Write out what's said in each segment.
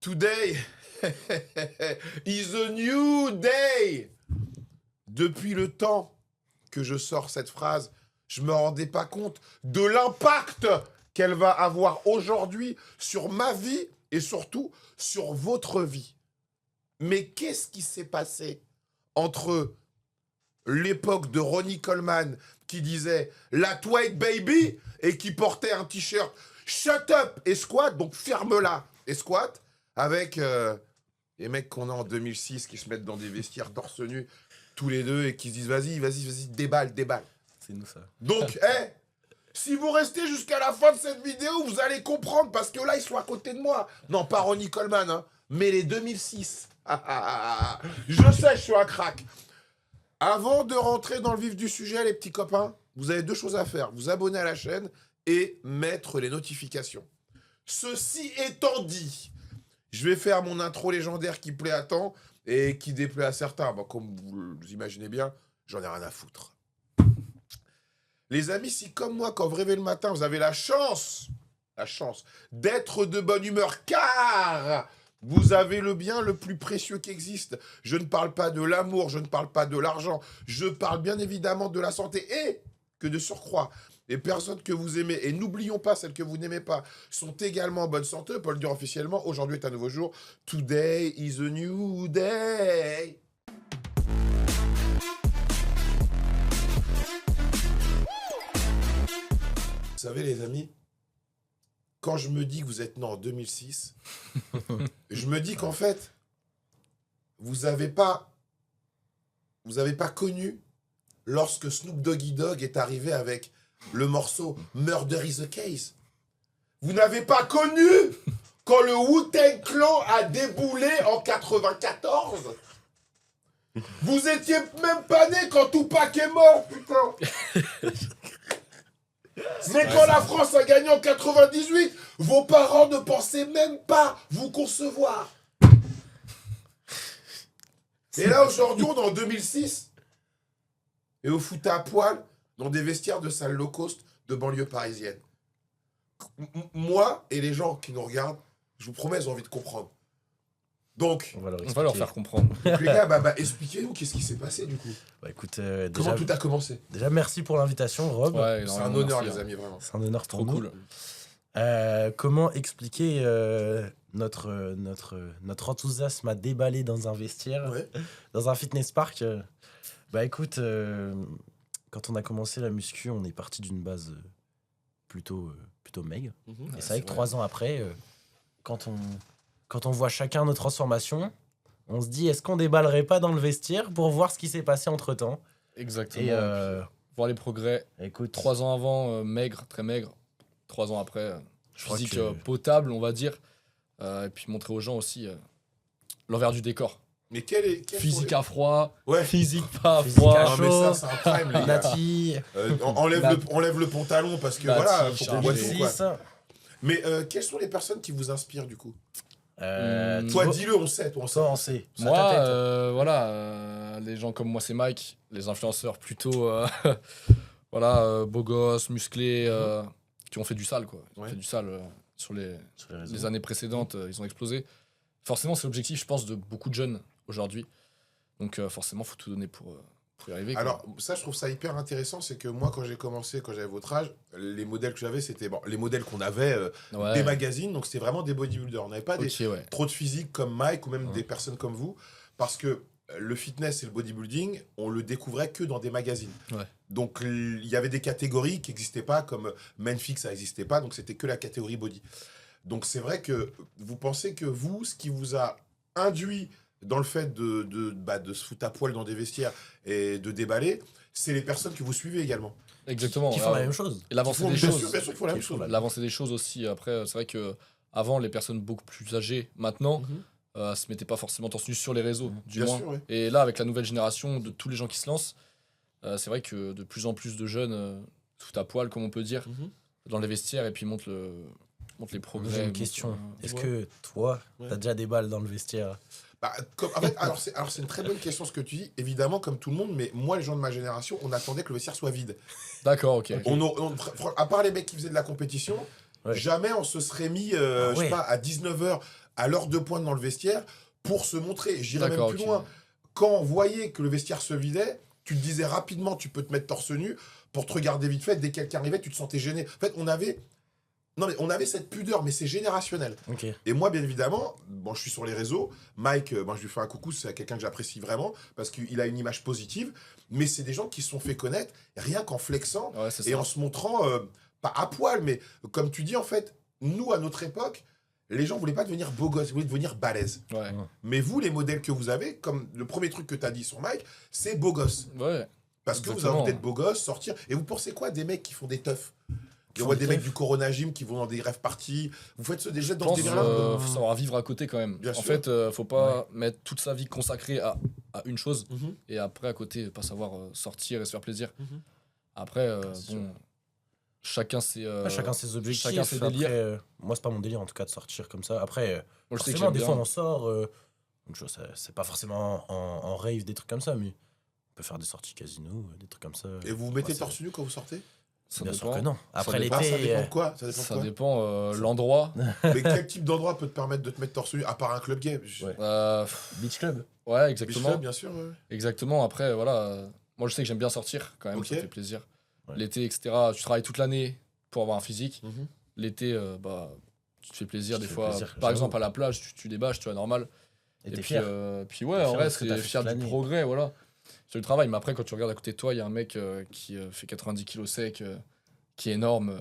Today is a new day. Depuis le temps que je sors cette phrase, je me rendais pas compte de l'impact qu'elle va avoir aujourd'hui sur ma vie et surtout sur votre vie. Mais qu'est-ce qui s'est passé entre l'époque de Ronnie Coleman qui disait « La White Baby » et qui portait un t-shirt « Shut up et squat », donc ferme-la et squat, avec les mecs qu'on a en 2006 qui se mettent dans des vestiaires torse nu tous les deux et qui se disent « Vas-y, déballe ». C'est nous ça. Donc, si vous restez jusqu'à la fin de cette vidéo, vous allez comprendre, parce que là, ils sont à côté de moi. Non, pas Ronnie Coleman, hein, mais les 2006. Je sais, je suis un crack. Avant de rentrer dans le vif du sujet, les petits copains, vous avez deux choses à faire. Vous abonner à la chaîne et mettre les notifications. Ceci étant dit, je vais faire mon intro légendaire qui plaît à tant et qui déplaît à certains. Bon, comme vous imaginez bien, j'en ai rien à foutre. Les amis, si comme moi, quand vous rêvez le matin, vous avez la chance d'être de bonne humeur, car vous avez le bien le plus précieux qui existe. Je ne parle pas de l'amour, je ne parle pas de l'argent, je parle bien évidemment de la santé et que de surcroît, les personnes que vous aimez, et n'oublions pas celles que vous n'aimez pas, sont également en bonne santé. On peut le dire officiellement, aujourd'hui est un nouveau jour. Today is a new day. Vous savez les amis, quand je me dis que vous êtes né en 2006, je me dis qu'en fait, vous n'avez pas connu lorsque Snoop Doggy Dogg est arrivé avec le morceau Murder is the Case. Vous n'avez pas connu quand le Wu-Tang Clan a déboulé en 94. Vous étiez même pas né quand Tupac est mort, putain. Mais quand la France a gagné en 98, vos parents ne pensaient même pas vous concevoir. Et là, aujourd'hui, on est en 2006. Et au foot à poil, dans des vestiaires de salles low cost de banlieue parisienne. Moi et les gens qui nous regardent, je vous promets, ils ont envie de comprendre. Donc, On va leur faire comprendre. donc les gars, expliquez-nous qu'est-ce qui s'est passé du coup. Bah écoute, Comment tout a commencé? déjà merci pour l'invitation, Rob. Ouais, C'est un honneur, les amis, vraiment. C'est un honneur pour Trop nous. cool. Comment expliquer notre enthousiasme à déballer dans un vestiaire, Ouais. dans un fitness park Bah écoute, quand on a commencé la muscu, on est parti d'une base plutôt maigre. Et c'est vrai que 3 ans après, quand on voit chacun nos transformations, on se dit, est-ce qu'on déballerait pas dans le vestiaire pour voir ce qui s'est passé entre-temps? Exactement. Et Et puis, voir les progrès. écoute, 3 ans avant, maigre, très maigre. 3 ans après, je crois physique que... potable, on va dire. Et puis montrer aux gens aussi l'envers du décor. Mais quel Physique à froid, Ouais. physique pas à Physique froid. à Non, mais chaud. ça, c'est un prime, les gars. Nati, Enlève le pantalon parce que Nati, voilà, faut qu'on Charlie. voit tout, quoi. 2006. Mais quelles sont les personnes qui vous inspirent du coup? Toi, Thibaut, dis-le, on sait, toi, on sait. toi, on sait. C'est à Moi, ta tête. voilà, les gens comme moi, c'est Mike, les influenceurs plutôt, voilà, beaux gosses, musclés, qui ont fait du sale, quoi. Ils ont Ouais. fait du sale sur les Sur les réseaux. les années précédentes, ils ont explosé. Forcément, c'est l'objectif, je pense, de beaucoup de jeunes aujourd'hui. Donc, forcément, faut tout donner pour y arriver, quoi. Alors, ça, je trouve ça hyper intéressant, c'est que moi, quand j'ai commencé, quand j'avais votre âge, les modèles que j'avais, c'était les modèles qu'on avait Ouais. des magazines, donc c'était vraiment des bodybuilders. On n'avait pas Ok, ouais. trop de physique comme Mike ou même Ouais. des personnes comme vous, parce que le fitness et le bodybuilding, on le découvrait que dans des magazines. Ouais. Donc, il y avait des catégories qui n'existaient pas, comme Menfix, ça n'existait pas, donc c'était que la catégorie body. Donc, c'est vrai que vous pensez que vous, ce qui vous a induit dans le fait de se foutre à poil dans des vestiaires et de déballer, c'est les personnes que vous suivez également. Exactement. Qui font la même chose. Et l'avancée des Bien sûr, choses. bien sûr qu'ils font la même chose. L'avancée des choses aussi. Après, c'est vrai que avant, les personnes beaucoup plus âgées, maintenant, se mettaient pas forcément torse nu sur les réseaux, du Bien moins. sûr, ouais. Et là, avec la nouvelle génération de tous les gens qui se lancent, c'est vrai que de plus en plus de jeunes tout à poil, comme on peut dire, dans les vestiaires et puis montrent les progrès. J'ai une montrent, question. Est-ce ouais. que toi, Ouais. t'as déjà des balles dans le vestiaire? En fait, alors c'est une très bonne question ce que tu dis, évidemment, comme tout le monde, mais moi, les gens de ma génération, on attendait que le vestiaire soit vide. D'accord, ok. À part les mecs qui faisaient de la compétition, Ouais. jamais on se serait mis, je ouais. sais pas, à 19h à l'heure de pointe dans le vestiaire pour se montrer. Et j'irais même D'accord, plus ok. loin. Quand on voyait que le vestiaire se vidait, tu te disais rapidement, tu peux te mettre torse nu pour te regarder vite fait. Dès que quelqu'un arrivait, tu te sentais gêné. En fait, on avait cette pudeur, mais c'est générationnel. Ok. Et moi, bien évidemment, bon, je suis sur les réseaux. Mike, je lui fais un coucou, c'est quelqu'un que j'apprécie vraiment parce qu'il a une image positive. Mais c'est des gens qui se sont fait connaître rien qu'en flexant Ouais, c'est et ça. en se montrant, pas à poil, mais comme tu dis, en fait, nous, à notre époque, les gens voulaient pas devenir beaux gosses, ils voulaient devenir balèzes. Ouais. Mais vous, les modèles que vous avez, comme le premier truc que tu as dit sur Mike, c'est beau gosse. Ouais. Parce que vous Exactement. avez envie d'être beau gosse, sortir. Et vous pensez quoi des mecs qui font des teufs? Qui On font voit des des mecs teufs du Corona Gym qui vont dans des rêves parties. Vous faites des jets Je dans ce pense délire-là faut savoir vivre à côté quand même. Bien En sûr. fait, faut pas mettre toute sa vie consacrée à une chose Mhm. et après à côté pas savoir sortir et se faire plaisir. Mhm. Après, C'est bon, chacun ses Chacun ses objectifs. chacun ses Après, délires. moi, c'est pas mon délire en tout cas de sortir comme ça. Après, Moi, je sais que forcément, j'aime des bien. fois, on sort. C'est pas forcément en rave, des trucs comme ça, mais on peut faire des sorties casino, des trucs comme ça. Et vous vous mettez Ouais, torse nu quand vous sortez Ça Bien sûr dépend. que non. Après dépend. Ah, ça l'été, dépend de quoi Ça dépend de Ça quoi dépend l'endroit. Mais quel type d'endroit peut te permettre de te mettre torse nu à part un club gay Ouais. beach club. Ouais, Beach exactement. club, bien sûr. Ouais. Exactement. Après, voilà. Moi, je sais que j'aime bien sortir quand même. Ok. Ça fait plaisir. Ouais. L'été, etc. Tu travailles toute l'année pour avoir un physique. Mhm. L'été, bah, tu te fais plaisir Tu des te fais fois. plaisir, Par j'avoue. exemple, à la plage, tu débâches, tu vois, normal. Et t'es puis, fier. puis ouais, T'es en fier vrai, de ce que t'as c'est fait fier toute du l'année. progrès, voilà. C'est le travail. Mais après, quand tu regardes à côté de toi, il y a un mec qui fait 90 kilos sec, qui est énorme.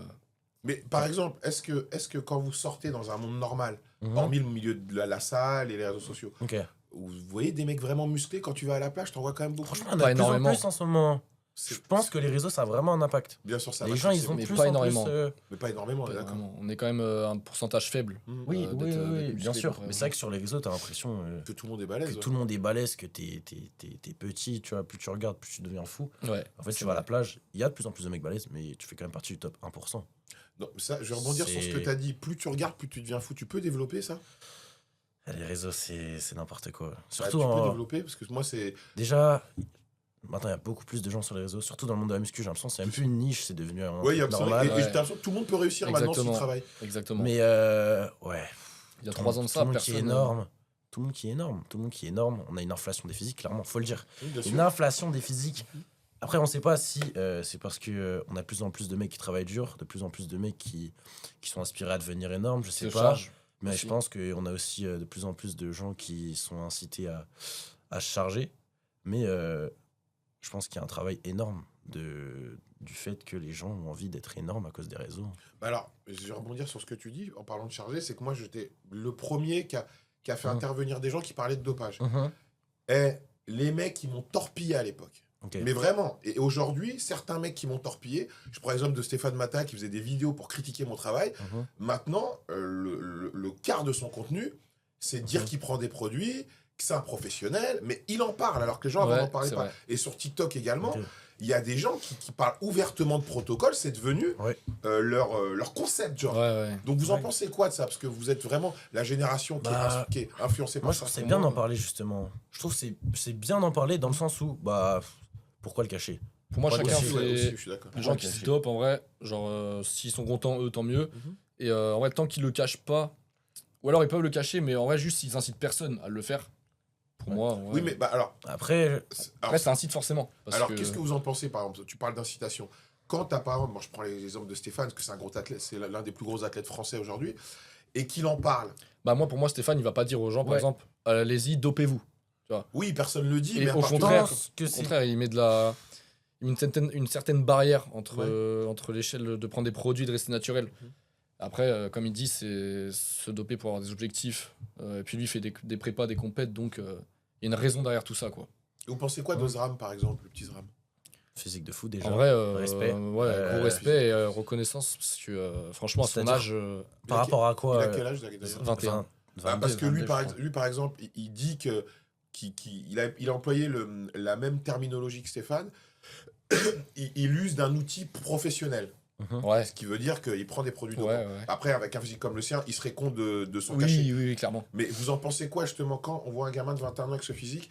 Mais par exemple, est-ce que quand vous sortez dans un monde normal, Mhm. hormis le milieu de la salle et les réseaux sociaux, Ok. vous voyez des mecs vraiment musclés quand tu vas à la plage, t'en vois quand même beaucoup. Franchement, on Pas a de plus en énormément. plus en ce moment. C'est- Je pense que les réseaux, ça a vraiment un impact. Bien sûr, ça Les va gens, ils forcément, ont mais plus pas en énormément. plus. mais pas énormément, on est d'accord. On est quand même un pourcentage faible. Mhm. Oui, d'être- oui, d'être oui, musclé bien sûr. comparé Mais aux c'est vrai gens. que sur les réseaux, t'as l'impression Que tout le monde est balèze. que tout le monde est balèze, que t'es petit, tu vois. Plus tu regardes, plus tu deviens fou. Ouais. En fait, C'est tu vas à la vrai. plage, il y a de plus en plus de mecs balèzes, mais tu fais quand même partie du top 1%. Non, ça, je vais rebondir sur ce que C'est- tu as dit. Plus tu regardes, plus tu deviens fou. Tu peux développer ça Les réseaux, c'est n'importe quoi. Bah, Surtout tu peux en- développer parce que moi, c'est. Déjà, maintenant, il y a beaucoup plus de gens sur les réseaux, surtout dans le monde de la muscu. J'ai l'impression que c'est même plus une niche, c'est devenu un Oui, truc normal. et j'ai Ouais. l'impression que tout le monde peut réussir maintenant s'il Exactement. travaille. Exactement. Mais ouais, Il y a tout 3 ans de tout ça, le monde qui est personne. énorme. Tout le monde qui est énorme. Tout le monde qui est énorme. On a une inflation des physiques, clairement, faut le dire. Oui, bien sûr. Une inflation des physiques. Après, on sait pas si c'est parce que on a de plus en plus de mecs qui travaillent dur, de plus en plus de mecs qui sont inspirés à devenir énormes, je sais Se pas. charge. Mais aussi. je pense qu'on a aussi de plus en plus de gens qui sont incités à se charger. Mais je pense qu'il y a un travail énorme du fait que les gens ont envie d'être énormes à cause des réseaux. Bah alors, je vais rebondir sur ce que tu dis en parlant de charger. C'est que moi, j'étais le premier qui a fait Mhm. intervenir des gens qui parlaient de dopage. Et les mecs, ils m'ont torpillé à l'époque. Ok. Mais vraiment. Et aujourd'hui, certains mecs qui m'ont torpillé, je prends l'exemple de Stéphane Mata qui faisait des vidéos pour critiquer mon travail. Mhm. Maintenant, le quart de son contenu, c'est de dire Mhm. qu'il prend des produits, que c'est un professionnel, mais il en parle alors que les gens avant Ouais, n'en parlaient c'est pas. vrai. Et sur TikTok également, Ok. il y a des gens qui parlent ouvertement de protocole, c'est devenu Ouais. leur concept, genre. Ouais, ouais. Donc vous en Ouais. pensez quoi de ça? Parce que vous êtes vraiment la génération qui est influencée par Moi, je ça. trouve que c'est pour bien moi. d'en parler, justement. Je trouve que c'est bien d'en parler dans le sens où, bah, pourquoi le cacher? Pour moi, Pourquoi chacun le Aussi, cacher ouais, aussi, fait. je suis d'accord. Les gens qui cacher se dopent, en vrai, genre, s'ils sont contents, eux, tant mieux. Mhm. Et en vrai, tant qu'ils le cachent pas, ou alors ils peuvent le cacher, mais en vrai, juste ils incitent personne à le faire. Pour Ouais. moi, ouais. Oui, mais bah, alors, Après, Après, ça incite forcément. Parce alors que... qu'est-ce que vous en pensez, par exemple? Tu parles d'incitation. Quand t'as, par exemple, moi je prends l'exemple de Stéphane, parce que c'est un gros athlète, c'est l'un des plus gros athlètes français aujourd'hui, et qu'il en parle. Bah, moi, pour moi, Stéphane, il va pas dire aux gens, par Ouais. exemple, allez-y, dopez-vous. Oui, personne ne le dit, Et mais à au partir contraire, pense que Au c'est contraire, il met une certaine barrière entre l'échelle de prendre des produits et de rester naturel. Mhm. Après, comme il dit, c'est se doper pour avoir des objectifs. Et puis lui, il fait des prépas, des compètes, donc il y a une raison derrière tout ça, quoi. Vous pensez quoi d'Ozram, par exemple, le petit Zram? physique de fou déjà. En vrai, respect. Ouais, gros respect et reconnaissance, parce que franchement, à son C'est-à-dire- âge, Par rapport à Il quoi a quel âge d'ailleurs? 21. Ah, parce que lui, 22, je crois. lui, par exemple, il dit que il a employé la même terminologie que Stéphane. il use d'un outil professionnel. Ouais, Ce qui veut dire qu'il prend des produits dopants. ouais, ouais. Après, avec un physique comme le sien, il serait con de s'en cacher. Oui, clairement. Mais vous en pensez quoi, justement, quand on voit un gamin de 21 ans avec ce physique?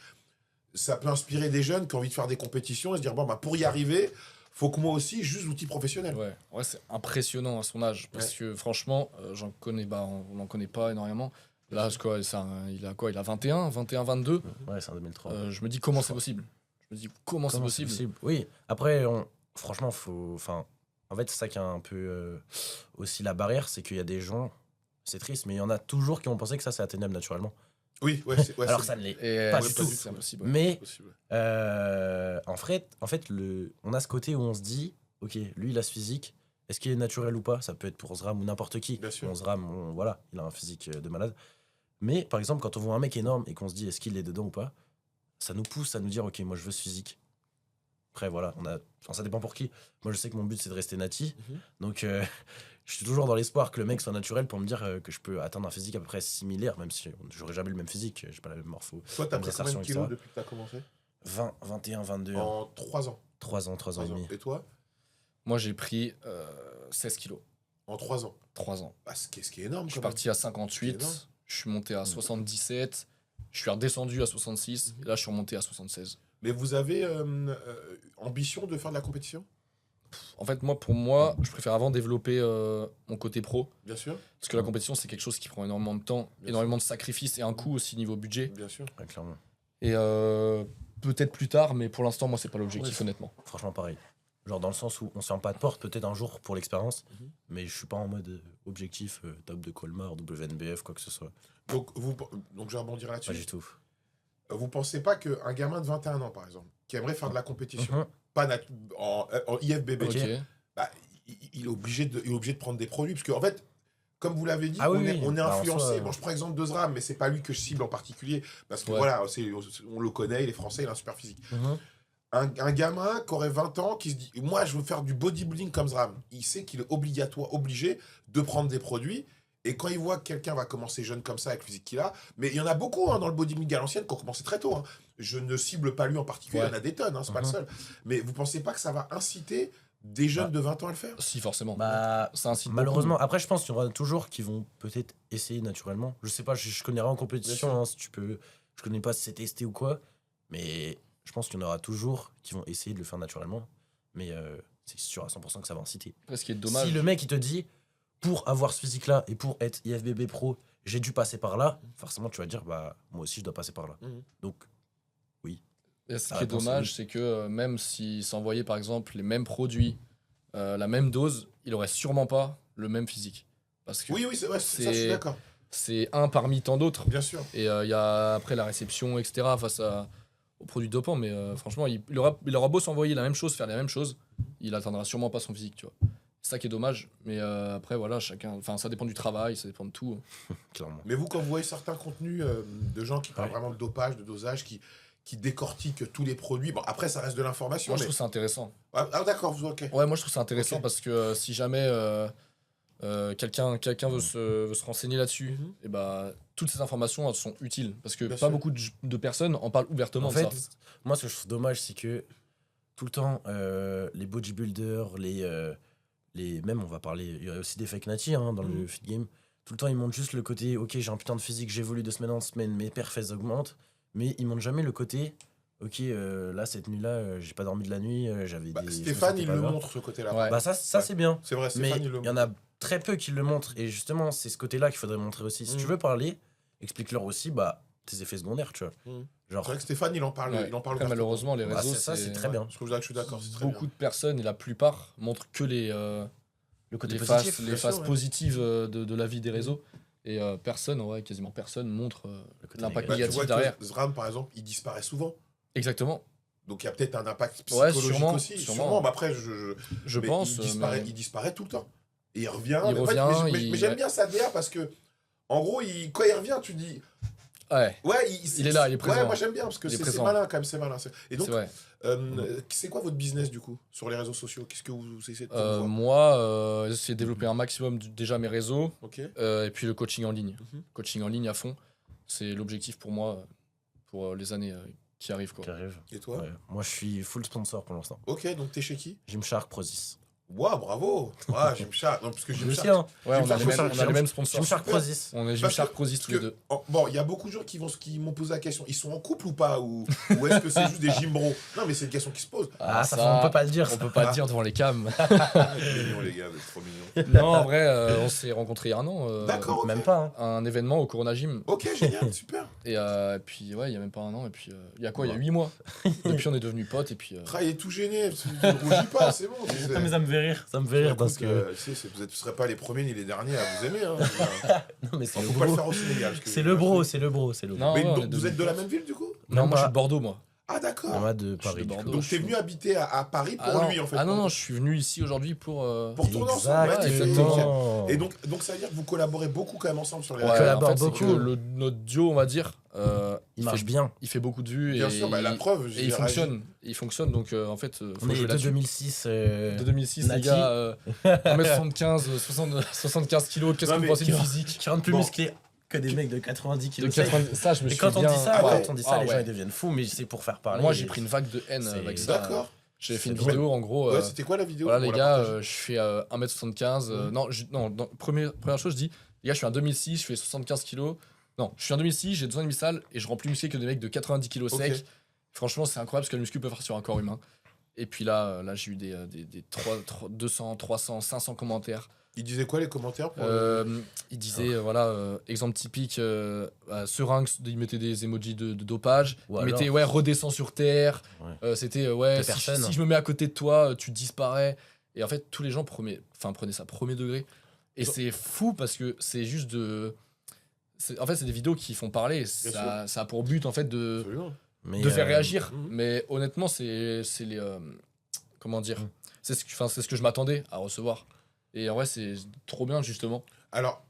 Ça peut inspirer des jeunes qui ont envie de faire des compétitions et se dire, bon, bah, pour y arriver, faut que moi aussi, j'use l'outil professionnel. Ouais, c'est impressionnant à son âge. Parce que franchement, j'en connais, on n'en connaît pas énormément. Là, il a quoi? Il a 21, 22. Ouais, c'est en 2003. Je me dis comment c'est possible. Je me dis comment c'est possible. Oui, après, franchement, faut. Enfin, en fait, c'est ça qui est un peu aussi la barrière, c'est qu'il y a des gens, c'est triste, mais il y en a toujours qui ont pensé que ça, c'est atteignable naturellement. Oui, Alors c'est- ça ne l'est Et pas ouais, du pas tout. du c'est tout. impossible. Ouais. Mais possible. en fait on a ce côté où on se dit, ok, lui, il a ce physique. Est-ce qu'il est naturel ou pas? Ça peut être pour Zram ou n'importe qui. Bien sûr. Zram, voilà, il a un physique de malade. Mais par exemple, quand on voit un mec énorme et qu'on se dit, est-ce qu'il est dedans ou pas? Ça nous pousse à nous dire, ok, moi, je veux ce physique. Après, voilà, ça dépend pour qui. Moi, je sais que mon but, c'est de rester nati. Mhm. Donc, je suis toujours dans l'espoir que le mec soit naturel pour me dire que je peux atteindre un physique à peu près similaire, même si j'aurais jamais le même physique, j'ai pas la même morpho. Toi, t'as Même pris combien de insertion, kilos etc. depuis que t'as commencé 20, 21, 22, En 3 ans. 3 ans, 3 ans et demi. Et toi? Moi, j'ai pris 16 kilos. En 3 ans. 3 ans. Bah, ce qui est énorme. Je suis quand même. parti à C'est énorme. 58. Je suis monté à 77. Je suis redescendu à 66. Et là, je suis remonté à 76. Mais vous avez ambition de faire de la compétition? En fait, pour moi, je préfère avant développer mon côté pro. Bien sûr. Parce que la compétition, c'est quelque chose qui prend énormément de temps, Bien énormément de sacrifices et un coût aussi niveau budget. Bien sûr. Ouais, clairement. Et peut-être plus tard, mais pour l'instant, moi, c'est pas l'objectif, Ouais. honnêtement. Franchement, pareil. Genre dans le sens où on se ferme pas de porte, peut-être un jour pour l'expérience, Mhm. mais je suis pas en mode objectif top de Colmar, WNBF, quoi que ce soit. Donc, donc je vais rebondir Pas là-dessus. du tout. Vous pensez pas qu'un gamin de 21 ans, par exemple, qui aimerait faire de la compétition, Mhm. pas en IFBB, Ok. bah, il est obligé de prendre des produits, parce qu'en fait, comme vous l'avez dit, Ah oui, on est, oui. on est Bah, en influencé. soi, Bon, je prends l'exemple de Zram, mais c'est pas lui que je cible en particulier, parce que Ouais. voilà, on le connaît, il est français, il a un super physique. Un gamin qui aurait 20 ans, qui se dit, moi, je veux faire du bodybuilding comme Zram, il sait qu'il est obligé de prendre des produits. Et quand il voit que quelqu'un va commencer jeune comme ça, avec le physique qu'il a, mais il y en a beaucoup dans le bodybuilding à l'ancienne qui ont commencé très tôt. Je ne cible pas lui en particulier, Ouais. il y en a des tonnes, c'est pas le Mhm. seul. Mais vous pensez pas que ça va inciter des jeunes Bah. de 20 ans à le faire? Si, forcément. Bah, Ça incite malheureusement, beaucoup. après, je pense qu'il y en aura toujours qui vont peut-être essayer naturellement. Je sais pas, je connais rien en Bien compétition, sûr. si tu peux. Je connais pas si c'est testé ou quoi, mais je pense qu'il y en aura toujours qui vont essayer de le faire naturellement. Mais c'est sûr à 100% que ça va inciter. Après, ce qui est dommage. Si le mec il te dit, pour avoir ce physique-là et pour être IFBB pro, j'ai dû passer par là, forcément tu vas dire, bah moi aussi je dois passer par là. Mhm. Donc, Et ce La qui est réponse est dommage, oui. c'est que même s'il s'envoyait par exemple les mêmes produits, la même dose, il aurait sûrement pas le même physique. Parce que Oui, c'est vrai, ça, je suis d'accord. c'est un parmi tant d'autres. Bien sûr. Et il y a après la réception, etc. face aux produits dopants. Mais franchement, il aura beau s'envoyer la même chose, faire la même chose, il atteindra sûrement pas son physique, tu vois. C'est ça qui est dommage. Mais après, voilà, ça dépend du travail, ça dépend de tout. clairement. Mais vous, quand vous voyez certains contenus de gens qui parlent Ouais. vraiment de dopage, de dosage, qui décortiquent tous les produits, bon, après, ça reste de l'information. Moi, je mais... trouve ça intéressant. Ah, d'accord, ok. Ouais, moi, je trouve ça intéressant Ok. parce que si jamais quelqu'un veut se renseigner là-dessus, Mhm. et bah, toutes ces informations elles sont utiles parce que Bien pas sûr. beaucoup de personnes en parlent ouvertement En de fait, ça. moi ce que je trouve dommage, c'est que tout le temps, les bodybuilders, même on va parler, il y a aussi des fake nati dans Mhm. le fit game. Tout le temps, ils montrent juste le côté, ok, j'ai un putain de physique, j'évolue de semaine en semaine, mes perfs elles augmentent, mais ils montrent jamais le côté, ok, là cette nuit-là, j'ai pas dormi de la nuit, j'avais Bah, des. je me Stéphane, sentais il pas le bien. montre, ce côté-là. Ouais. Bah ça Ouais. c'est bien. C'est vrai, Mais Stéphane, il le il y en montre. a très peu qui le montrent. Et justement, c'est ce côté-là qu'il faudrait montrer aussi. Si tu Mhm. veux parler, explique-leur aussi tes effets secondaires, tu vois. Mhm. Genre, C'est vrai que Stéphane, il en parle. Ouais. Il en parle Après, ouvertement. malheureusement, les bah, réseaux, c'est ça, c'est très bien. Je suis d'accord, c'est très Beaucoup bien. de personnes et la plupart montrent que Le côté les positif. faces, bien sûr, ouais. positives de la vie des réseaux. Et personne, ouais, quasiment personne montre Le côté l'impact Bah, tu négatif vois derrière. que Zram, par exemple, il disparaît souvent. Exactement, Donc il y a peut-être un impact Ouais, psychologique sûrement, aussi. sûrement. Mais après, je mais pense. il disparaît tout le temps. Et il revient. Il Mais en fait, revient, mais j'aime bien sa DA parce que, en gros, quand il revient, tu dis. Ouais, Ouais, Il est là, il est présent. Ouais, moi j'aime bien parce que Il est c'est présent. malin quand même, c'est malin. Et donc, c'est vrai. c'est quoi votre business du coup sur les réseaux sociaux? Qu'est-ce que vous essayez de promouvoir? Moi, j'essaie de développer un maximum déjà mes réseaux Ok. et puis le coaching en ligne. Mhm. Coaching en ligne à fond, c'est l'objectif pour moi pour les années qui arrivent. Quoi. Qui arrive. Et toi? Ouais. Moi, je suis full sponsor pour l'instant. Ok, donc t'es chez qui? Gymshark Prozis. Waouh, bravo. Ouais, Gymshark. Non, parce que Je Gymshark. sais, hein. Ouais, on a les mêmes, Gymshark, on a les mêmes sponsors. Gymshark Prozis. On est Parce Gymshark que- Prozis tous les deux. Bon, il y a beaucoup de gens qui m'ont posé la question. Ils sont en couple ou pas? Ou est-ce que c'est juste des gymbros? Non, mais c'est une question qui se pose. Ah, on peut pas le dire. On peut pas le dire devant les cams. Ah, mignon, les gars, vous êtes trop mignons. Non, en vrai, on s'est rencontrés il y a un an. D'accord, ok. Même pas. Hein. Un événement au Corona Gym. Ok, génial, super. Et puis, ouais, il y a même pas un an. Et puis, il y a quoi? Il y a 8 mois. Depuis, on est devenus potes. Et puis, Ah, il est tout gêné. Tu ne rougis pas, c'est bon. Ah, mais ça me fait rire. Ça me fait rire parce que. Tu sais, vous ne serez pas les premiers ni les derniers à vous aimer. Hein. Non, mais c'est Faut le pas le bro. faire au Sénégal. parce que- C'est le bro, c'est le bro, c'est le bro. Non, Mais ouais, on donc, est vous devenus êtes de la potes. même ville du coup? Non, moi, je suis de pas. Bordeaux, moi. Ah, d'accord. Moi de Je suis Paris. de du coup. Bordeaux. Donc, t'es venu habiter à Paris pour Ah, lui, en fait. Ah non, je suis venu ici aujourd'hui pour. Pour tourner ensemble. Exact, ouais, exactement. Et donc, ça veut dire que vous collaborez beaucoup quand même ensemble sur les Ouais, On réseaux. collabore en fait, c'est beaucoup. que notre duo, on va dire, Il marche bien. il fait beaucoup de vues. Bien et sûr, bah, la preuve. Et il fonctionne. Il fonctionne, donc en fait, faut On est jouer de là-dessus. 2006. De 2006, les Naki. gars, 1m75, 75 kilos, qu'est-ce Non, que vous mais pensez qui du va- physique? Qui rendent plus Bon. musclés que des mecs de 90 De kilos. 90, ça, je me Et suis quand on bien... dit ça, Ah quand ouais. on dit ça, Ah les gens ouais. ils deviennent fous, mais c'est pour faire parler. Moi, j'ai pris une vague de haine C'est- avec ça. D'accord. J'ai fait une C'est vidéo, en gros. Ouais, c'était quoi la vidéo? Voilà, les On la gars, partage. je fais 1m75. Première chose, je dis, les gars, je suis en 2006, je fais 75 kilos. Non, je suis en 2006, j'ai 2 ans et demi salle et je rends plus musclé que des mecs de 90 kilos Ok. secs. Franchement, c'est incroyable ce que le muscu peut faire sur un corps humain. Et puis là j'ai eu des 200, 300, 500 commentaires. Il disait quoi les commentaires pour Il disait, voilà, exemple typique, Serinx, il mettait des emojis de dopage. Ou Il mettait, alors- ouais, redescends sur terre. Ouais. C'était, ouais, Des si, personnes. si je me mets à côté de toi, tu disparais. Et en fait, tous les gens prenaient ça premier degré. Et c'est fou parce que c'est juste de. En fait, c'est des vidéos qui font parler. Ça a pour but, en fait, de Absolument. Mais, faire réagir. Mhm. Mais honnêtement, c'est les. Comment dire Mhm. c'est ce que je m'attendais à recevoir. Et en vrai, c'est trop bien, justement. Alors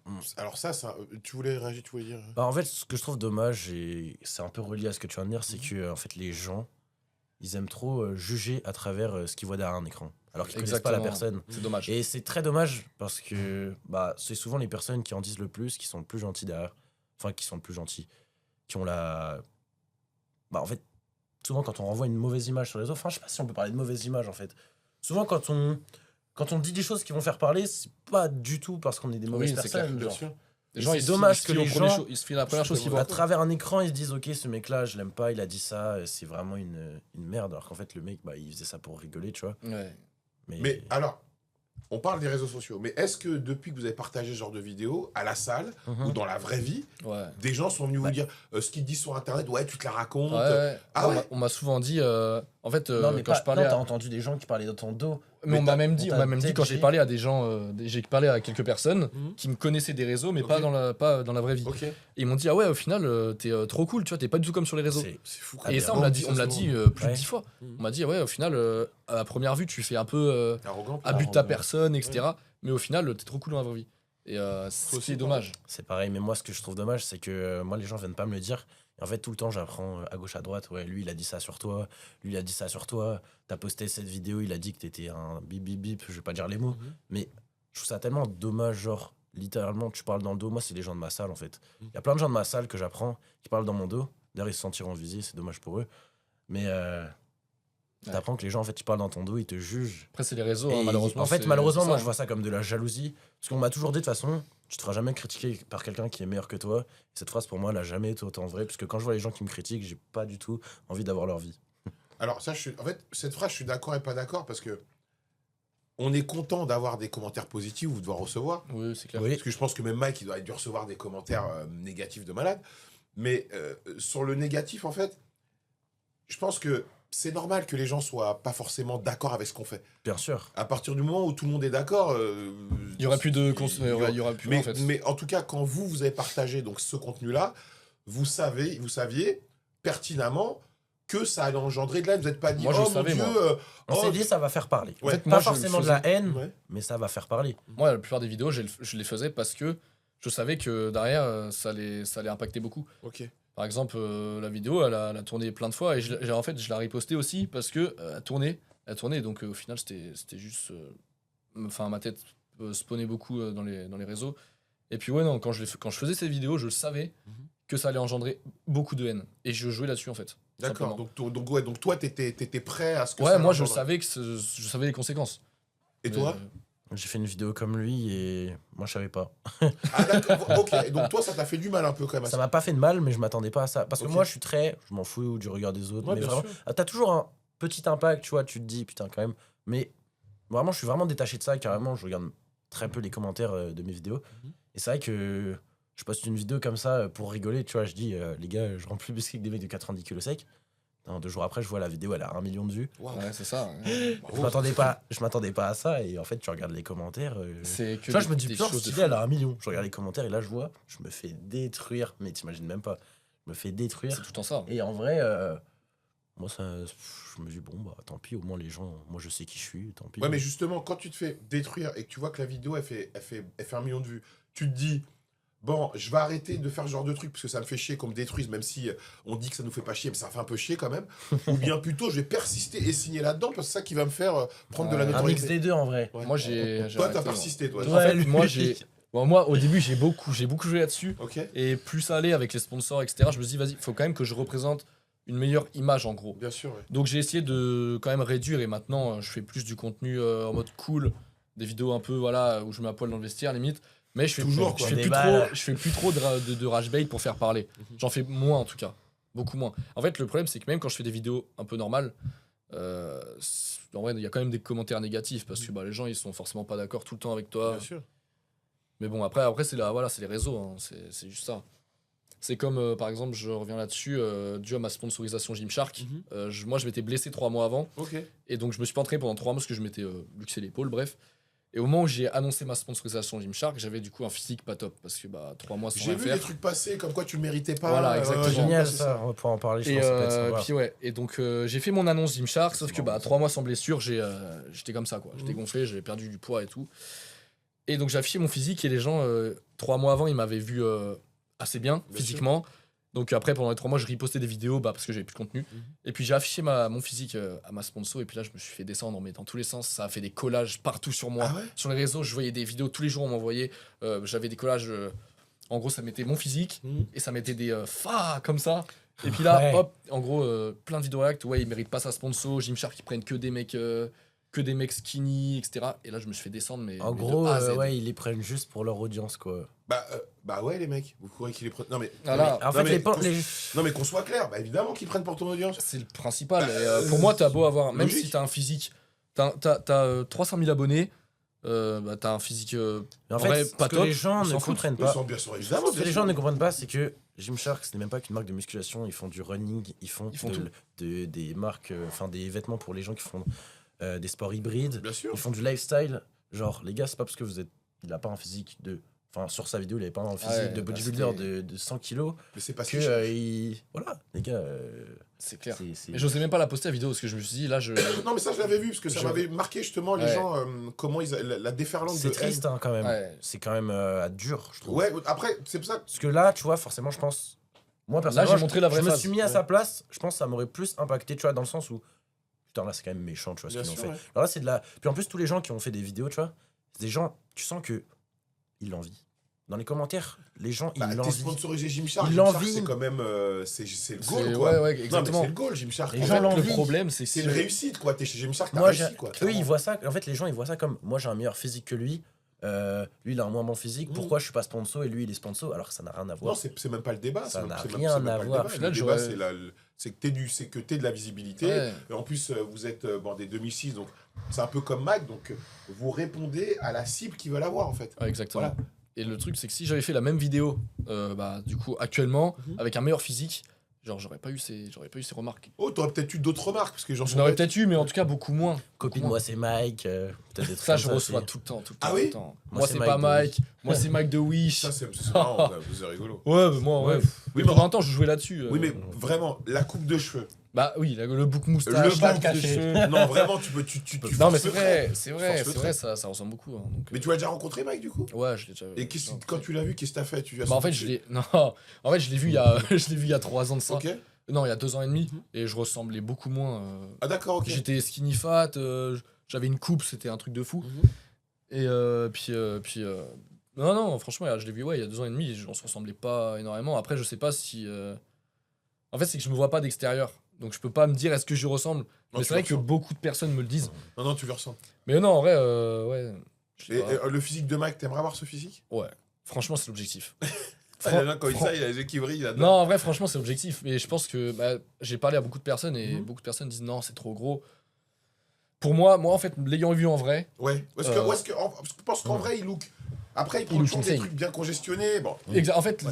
ça, tu voulais réagir, tu voulais dire? Bah, en fait, ce que je trouve dommage, et c'est un peu relié à ce que tu viens de dire, c'est que en fait, les gens, ils aiment trop juger à travers ce qu'ils voient derrière un écran. Alors qu'ils connaissent pas la personne. C'est dommage. Et c'est très dommage parce que bah, c'est souvent les personnes qui en disent le plus, qui sont le plus gentils derrière. Enfin, qui sont le plus gentils. Qui ont la. Bah, en fait, souvent quand on renvoie une mauvaise image sur les réseaux, enfin, je sais pas si on peut parler de mauvaise image en fait. Souvent, quand on dit des choses qui vont faire parler, c'est pas du tout parce qu'on est des mauvaises c'est clair, personnes. Bien genre. sûr. Les gens, c'est ils dommage se que fient les au premier gens- cho- ils se fient la première chose qu'ils voient. À travers un écran, ils se disent ok, ce mec-là, je l'aime pas, il a dit ça, c'est vraiment une merde. Alors qu'en fait, le mec, bah, il faisait ça pour rigoler, tu vois. Ouais. Mais alors, on parle des réseaux sociaux, mais est-ce que depuis que vous avez partagé ce genre de vidéos, à la salle Mhm. ou dans la vraie vie, Ouais. des gens sont venus vous dire ce qu'ils disent sur Internet, ouais, tu te la racontes. Ouais. Ah Ouais, ouais. on m'a souvent dit, en fait, non, mais quand pas, je parlais non, t'as à... entendu des gens qui parlaient dans ton dos. Mais on m'a même on dit, t'a on m'a même dit quand j'ai dédié. parlé à des gens, j'ai parlé à quelques personnes Mhm. qui me connaissaient des réseaux, mais Ok. pas dans la vraie vie. Ok. Et ils m'ont dit, ah ouais, au final, t'es trop cool, tu vois, t'es pas du tout comme sur les réseaux. C'est fou. Et ça, on Aberrant, me l'a dit plus de Ouais. 10 fois. Mhm. On m'a dit, ouais, au final, à la première vue, tu fais un peu Arrogant. abus de ta arrogant. personne, etc. Mais au final, t'es trop cool dans la vraie vie. Et c'est aussi dommage. C'est pareil, mais moi, ce que je trouve dommage, c'est que moi, les gens viennent pas me le dire. Et en fait, tout le temps, j'apprends à gauche, à droite. Ouais, lui, il a dit ça sur toi. Lui, il a dit ça sur toi. T'as posté cette vidéo, il a dit que t'étais un bip bip bip. Je vais pas dire les mots. Mhm. Mais je trouve ça tellement dommage, genre, littéralement, tu parles dans le dos. Moi, c'est les gens de ma salle, en fait. Mhm. Il y a plein de gens de ma salle que j'apprends qui parlent dans mon dos. D'ailleurs, ils se sentiront visés, c'est dommage pour eux. Mais t'apprends que les gens, en fait, ils parlent dans ton dos, ils te jugent. Après, c'est les réseaux, Et hein, malheureusement. en fait, c'est- malheureusement, c'est moi, ça, je vois ça comme de la jalousie. Parce qu'on m'a toujours dit, de toute façon, tu te feras jamais critiquer par quelqu'un qui est meilleur que toi. Cette phrase, pour moi, elle a jamais été autant vraie. Parce que quand je vois les gens qui me critiquent, j'ai pas du tout envie d'avoir leur vie. Alors ça, en fait, cette phrase, je suis d'accord et pas d'accord parce que on est content d'avoir des commentaires positifs ou de devoir recevoir. Oui, c'est clair. Oui. Parce que je pense que même Mike, il doit dû recevoir des commentaires négatifs de malade. Mais sur le négatif, en fait, je pense que c'est normal que les gens soient pas forcément d'accord avec ce qu'on fait. Bien sûr. À partir du moment où tout le monde est d'accord... Il y aurait plus de... il Il y aura plus, mais, en fait. mais en tout cas, quand vous avez partagé donc, ce contenu-là, vous saviez pertinemment que ça allait engendrer de la haine. Vous n'êtes pas dit, Moi, je oh le mon savais, Dieu... moi. On oh, s'est dit, ça va faire parler. Ouais. En fait, Pas moi, je forcément le de la haine, ouais. mais ça va faire parler. Moi, la plupart des vidéos, je les faisais parce que je savais que derrière, ça allait impacter beaucoup. Ok. Par exemple, la vidéo, elle a tourné plein de fois et en fait, je l'ai repostée aussi parce que elle tournait. Donc, au final, c'était juste. Enfin, ma tête spawnait beaucoup dans les réseaux. Et puis, ouais, non, quand je faisais ces vidéos, je savais Mhm. que ça allait engendrer beaucoup de haine. Et je jouais là-dessus, en fait. D'accord. simplement. Donc toi, t'étais prêt à ce que Ouais, ça moi, je engendre. savais les conséquences. Et toi? J'ai fait une vidéo comme lui et moi je savais pas. Ah d'accord, ok. Donc toi, ça t'a fait du mal un peu quand même. Ça m'a pas fait de mal, mais je m'attendais pas à ça. Parce que Ok. moi je suis très. Je m'en fous du regard des autres. Ouais, Mais bien vraiment. sûr. T'as toujours un petit impact, tu vois, tu te dis, putain, quand même. Mais vraiment, je suis vraiment détaché de ça, carrément. Je regarde très peu les commentaires de mes vidéos. Mhm. Et c'est vrai que je poste une vidéo comme ça pour rigoler, tu vois. Je dis, les gars, je rends plus biscuit que des mecs de 90 kilos secs. Non, 2 jours après, je vois la vidéo, elle a 1 million de vues. Waouh. Ouais, c'est ça. Je m'attendais pas à ça. Et en fait, tu regardes les commentaires. C'est que Tu vois, je me dis, des putain, choses de stylé, elle a 1 million. Je regarde les commentaires et là, je vois, je me fais détruire. Mais t'imagines même pas. Je me fais C'est détruire. tout le temps ça. Et en vrai, moi, ça, je me dis, bon, bah tant pis, au moins les gens, moi je sais qui je suis, tant pis. Ouais, mais justement, quand tu te fais détruire et que tu vois que la vidéo, elle fait 1 million de vues, tu te dis, bon, je vais arrêter de faire ce genre de truc parce que ça me fait chier qu'on me détruise, même si on dit que ça nous fait pas chier, mais ça fait un peu chier quand même. Ou bien plutôt, je vais persister et signer là-dedans parce que c'est ça qui va me faire prendre de la Un Un mix notoriété. des deux en vrai. Ouais. Moi, j'ai. Toi, arrêté, t'as moi. persisté, toi. Ouais. En fait, lui. moi, j'ai. Bon, moi, au début, j'ai beaucoup joué là-dessus. Ok. Et plus ça allait avec les sponsors, etc., je me suis dit, vas-y, il faut quand même que je représente une meilleure image, en gros. Bien sûr, ouais. Donc, j'ai essayé de quand même réduire. Et maintenant, je fais plus du contenu en mode cool. Des vidéos un peu, voilà, où je mets à poil dans le vestiaire, limite. Mais je fais, Toujours, je quoi. fais Des plus balles. trop, je fais plus trop de rage bait pour faire parler. J'en fais moins, en tout cas. Beaucoup moins. En fait, le problème, c'est que même quand je fais des vidéos un peu normales, en vrai, il y a quand même des commentaires négatifs parce que bah, les gens, ils sont forcément pas d'accord tout le temps avec toi. Bien sûr. Mais bon, après c'est voilà, c'est les réseaux, hein, c'est juste ça. C'est comme, par exemple, je reviens là-dessus, dû à ma sponsorisation Gymshark. Moi, je m'étais blessé 3 mois avant, Ok. et donc je me suis pas entraîné pendant 3 mois parce que je m'étais luxé l'épaule, bref. Et au moment où j'ai annoncé ma sponsorisation Gymshark, j'avais du coup un physique pas top, parce que bah, 3 mois sans J'ai rien vu faire. des trucs passer comme quoi tu le méritais pas. Voilà, exactement. j'ai vu Génial passer ça, on va pouvoir en parler, je Et, pense. Ça peut être sympa. puis ouais, et donc j'ai fait mon annonce Gymshark, sauf C'est que marrant, bah, ça. 3 mois sans blessure, j'étais comme ça, quoi. J'étais gonflé, j'avais perdu du poids et tout. Et donc j'ai affiché mon physique et les gens, 3 mois avant, ils m'avaient vu assez bien, Bien physiquement. Donc après, pendant les 3 mois, je repostais des vidéos bah, parce que j'avais plus de contenu. Et puis j'ai affiché mon physique à ma sponsor et puis là, je me suis fait descendre mais dans tous les sens. Ça a fait des collages partout sur moi. Ah ouais. Sur les réseaux, je voyais des vidéos tous les jours, on m'envoyait. J'avais des collages. En gros, ça mettait mon physique et ça mettait des fa comme ça. Et puis là, Ouais. hop, en gros, plein de vidéos actes. Ouais, ils méritent pas sa sponsor. Gymshark, ils prennent que des mecs skinny, etc. Et là, je me suis fait descendre. Mais, En mais gros, de A à Z. ouais, ils les prennent juste pour leur audience, quoi. Bah ouais, les mecs. Vous croyez qu'ils les prennent. Non, mais. Voilà. En Non, fait, mais les Non, mais qu'on soit clair, bah évidemment qu'ils prennent pour ton audience. C'est le principal. Et, pour moi, t'as beau avoir, même logique. si t'as un physique, t'as 300 000 abonnés, bah, t'as un physique Mais en vrai, fait, pas ce que top, les gens on ne s'en fout. comprennent Ils pas. sont bien sûr, évidemment. Ce que les gens ne comprennent pas, c'est que Gymshark, ce n'est même pas qu'une marque de musculation. Ils font du running, ils font tout. des marques, enfin des vêtements pour les gens qui font des sports hybrides. Bien sûr. Ils font du lifestyle. Genre, les gars, c'est pas parce que il a pas un physique de. Enfin, sur sa vidéo, il avait pas un physique Ouais, de bah, bodybuilder c'était- de 100 kilos. Mais c'est pas ce Que qu'ils cherchent. voilà, les gars. C'est clair. c'est- Mais j'osais même pas la poster la vidéo parce que je me suis dit, là, je. Non, mais ça, je l'avais vu parce que ça Je- m'avait marqué justement les Ouais. gens, comment ils. La déferlante de. C'est triste, hein, quand même. Ouais. C'est quand même dur, je trouve. Ouais, après, c'est pour ça. Parce que là, tu vois, forcément, je pense. Moi, Là, personnellement, j'ai montré la vraie je me face. suis mis à Ouais. sa place. Je pense que ça m'aurait plus impacté, tu vois, dans le sens où. Putain, là, c'est quand même méchant, tu vois, ce Bien qu'ils ont sûr, fait. ouais. Alors là, c'est de la. Puis en plus, tous les gens qui ont fait des vidéos, tu vois, c'est des gens, tu sens que. Ils l'envient. Dans les commentaires, les gens, Bah, ils t'es l'envient. sponsorisé Gymshark. Il Gymshark, l'envie. c'est quand même. C'est le C'est- goal, quoi. ouais, ouais, Non, mais exactement. c'est le goal, Gymshark. Les En gens fait, Le l'envient. problème, c'est que c'est une réussite, quoi. T'es chez Gymshark, t'as Moi, réussi, quoi. eux, clairement. ils voient ça. En fait, les gens, ils voient ça comme moi, j'ai un meilleur physique que lui. Lui, il a un moins bon physique. Mhm. Pourquoi je suis pas sponsor et lui, il est sponsor alors que ça n'a rien à Non, voir. c'est même pas le débat. Ça c'est n'a même- c'est rien même à pas le voir. débat. Au final, Le débat, j'aurais- c'est que t'aies de la visibilité. Ouais. Et en plus, vous êtes bon, des 2006, donc c'est un peu comme Mike. Donc, vous répondez à la cible qui veut l'avoir, en fait. Ouais, exactement. Voilà. Et le truc, c'est que si j'avais fait la même vidéo, bah, du coup, actuellement, avec un meilleur physique, genre, j'aurais pas eu ces remarques. Oh, t'aurais peut-être eu d'autres remarques, parce que les gens J'en sont aurais bêtes. peut-être eu, mais en tout cas, beaucoup moins. Copie de moi, c'est Mike. Peut-être des trucs Ça, comme je reçois aussi. tout le temps, tout le temps. Ah tout oui le temps. Moi, Moi, c'est c'est Mike pas de Mike. Moi, c'est Mike de Wish. Ça, c'est marrant, quand même, c'est rigolo. Ouais, mais moi, ouais. Ouais. Mais Oui, pendant un temps, je jouais là-dessus. Oui, mais vraiment, la coupe de cheveux. Bah oui, le bouc moustache, Le la bouc coupe de caché. cheveux. Non, vraiment, tu peux. Tu Non, mais forces c'est le trait. vrai, c'est vrai, Force le c'est vrai, ça ressemble beaucoup. hein, donc, Mais tu l'as déjà rencontré, Mike, du coup ouais, je l'ai déjà. Et quand tu l'as vu, qu'est-ce que t'as fait? Tu lui as Bah, en fait, sorti- je l'ai. Non, en fait, je l'ai vu il y a, je l'ai vu il y a 3 ans de ça. Ok. Non, il y a 2 ans et demi, et je ressemblais beaucoup moins. Ah, d'accord, ok. J'étais skinny fat, j'avais une coupe, c'était un truc de fou. Mhm. Et non, franchement, je l'ai vu, ouais, il y a 2 ans et demi, on se ressemblait pas énormément. Après, je sais pas si. En fait, c'est que je me vois pas d'extérieur. Donc je peux pas me dire est-ce que j'y ressemble. Non, Mais tu c'est vrai le que ressens. beaucoup de personnes me le disent. Non, tu le ressens. Mais non, en vrai, ouais. Je sais Et, pas. le physique de Mike, t'aimerais avoir ce physique? Ouais. Franchement, c'est l'objectif. Il y en a quand il ça, il a les yeux qui brillent, il adore. Non, en vrai, franchement, c'est l'objectif. Mais je pense que j'ai parlé à beaucoup de personnes et Mhm. beaucoup de personnes disent non, c'est trop gros. Pour moi, en fait, l'ayant vu en vrai, Ouais. Parce que je pense qu'en vrai, il look. Après, il prend look toujours des insane. trucs bien congestionnés. Bon. En fait,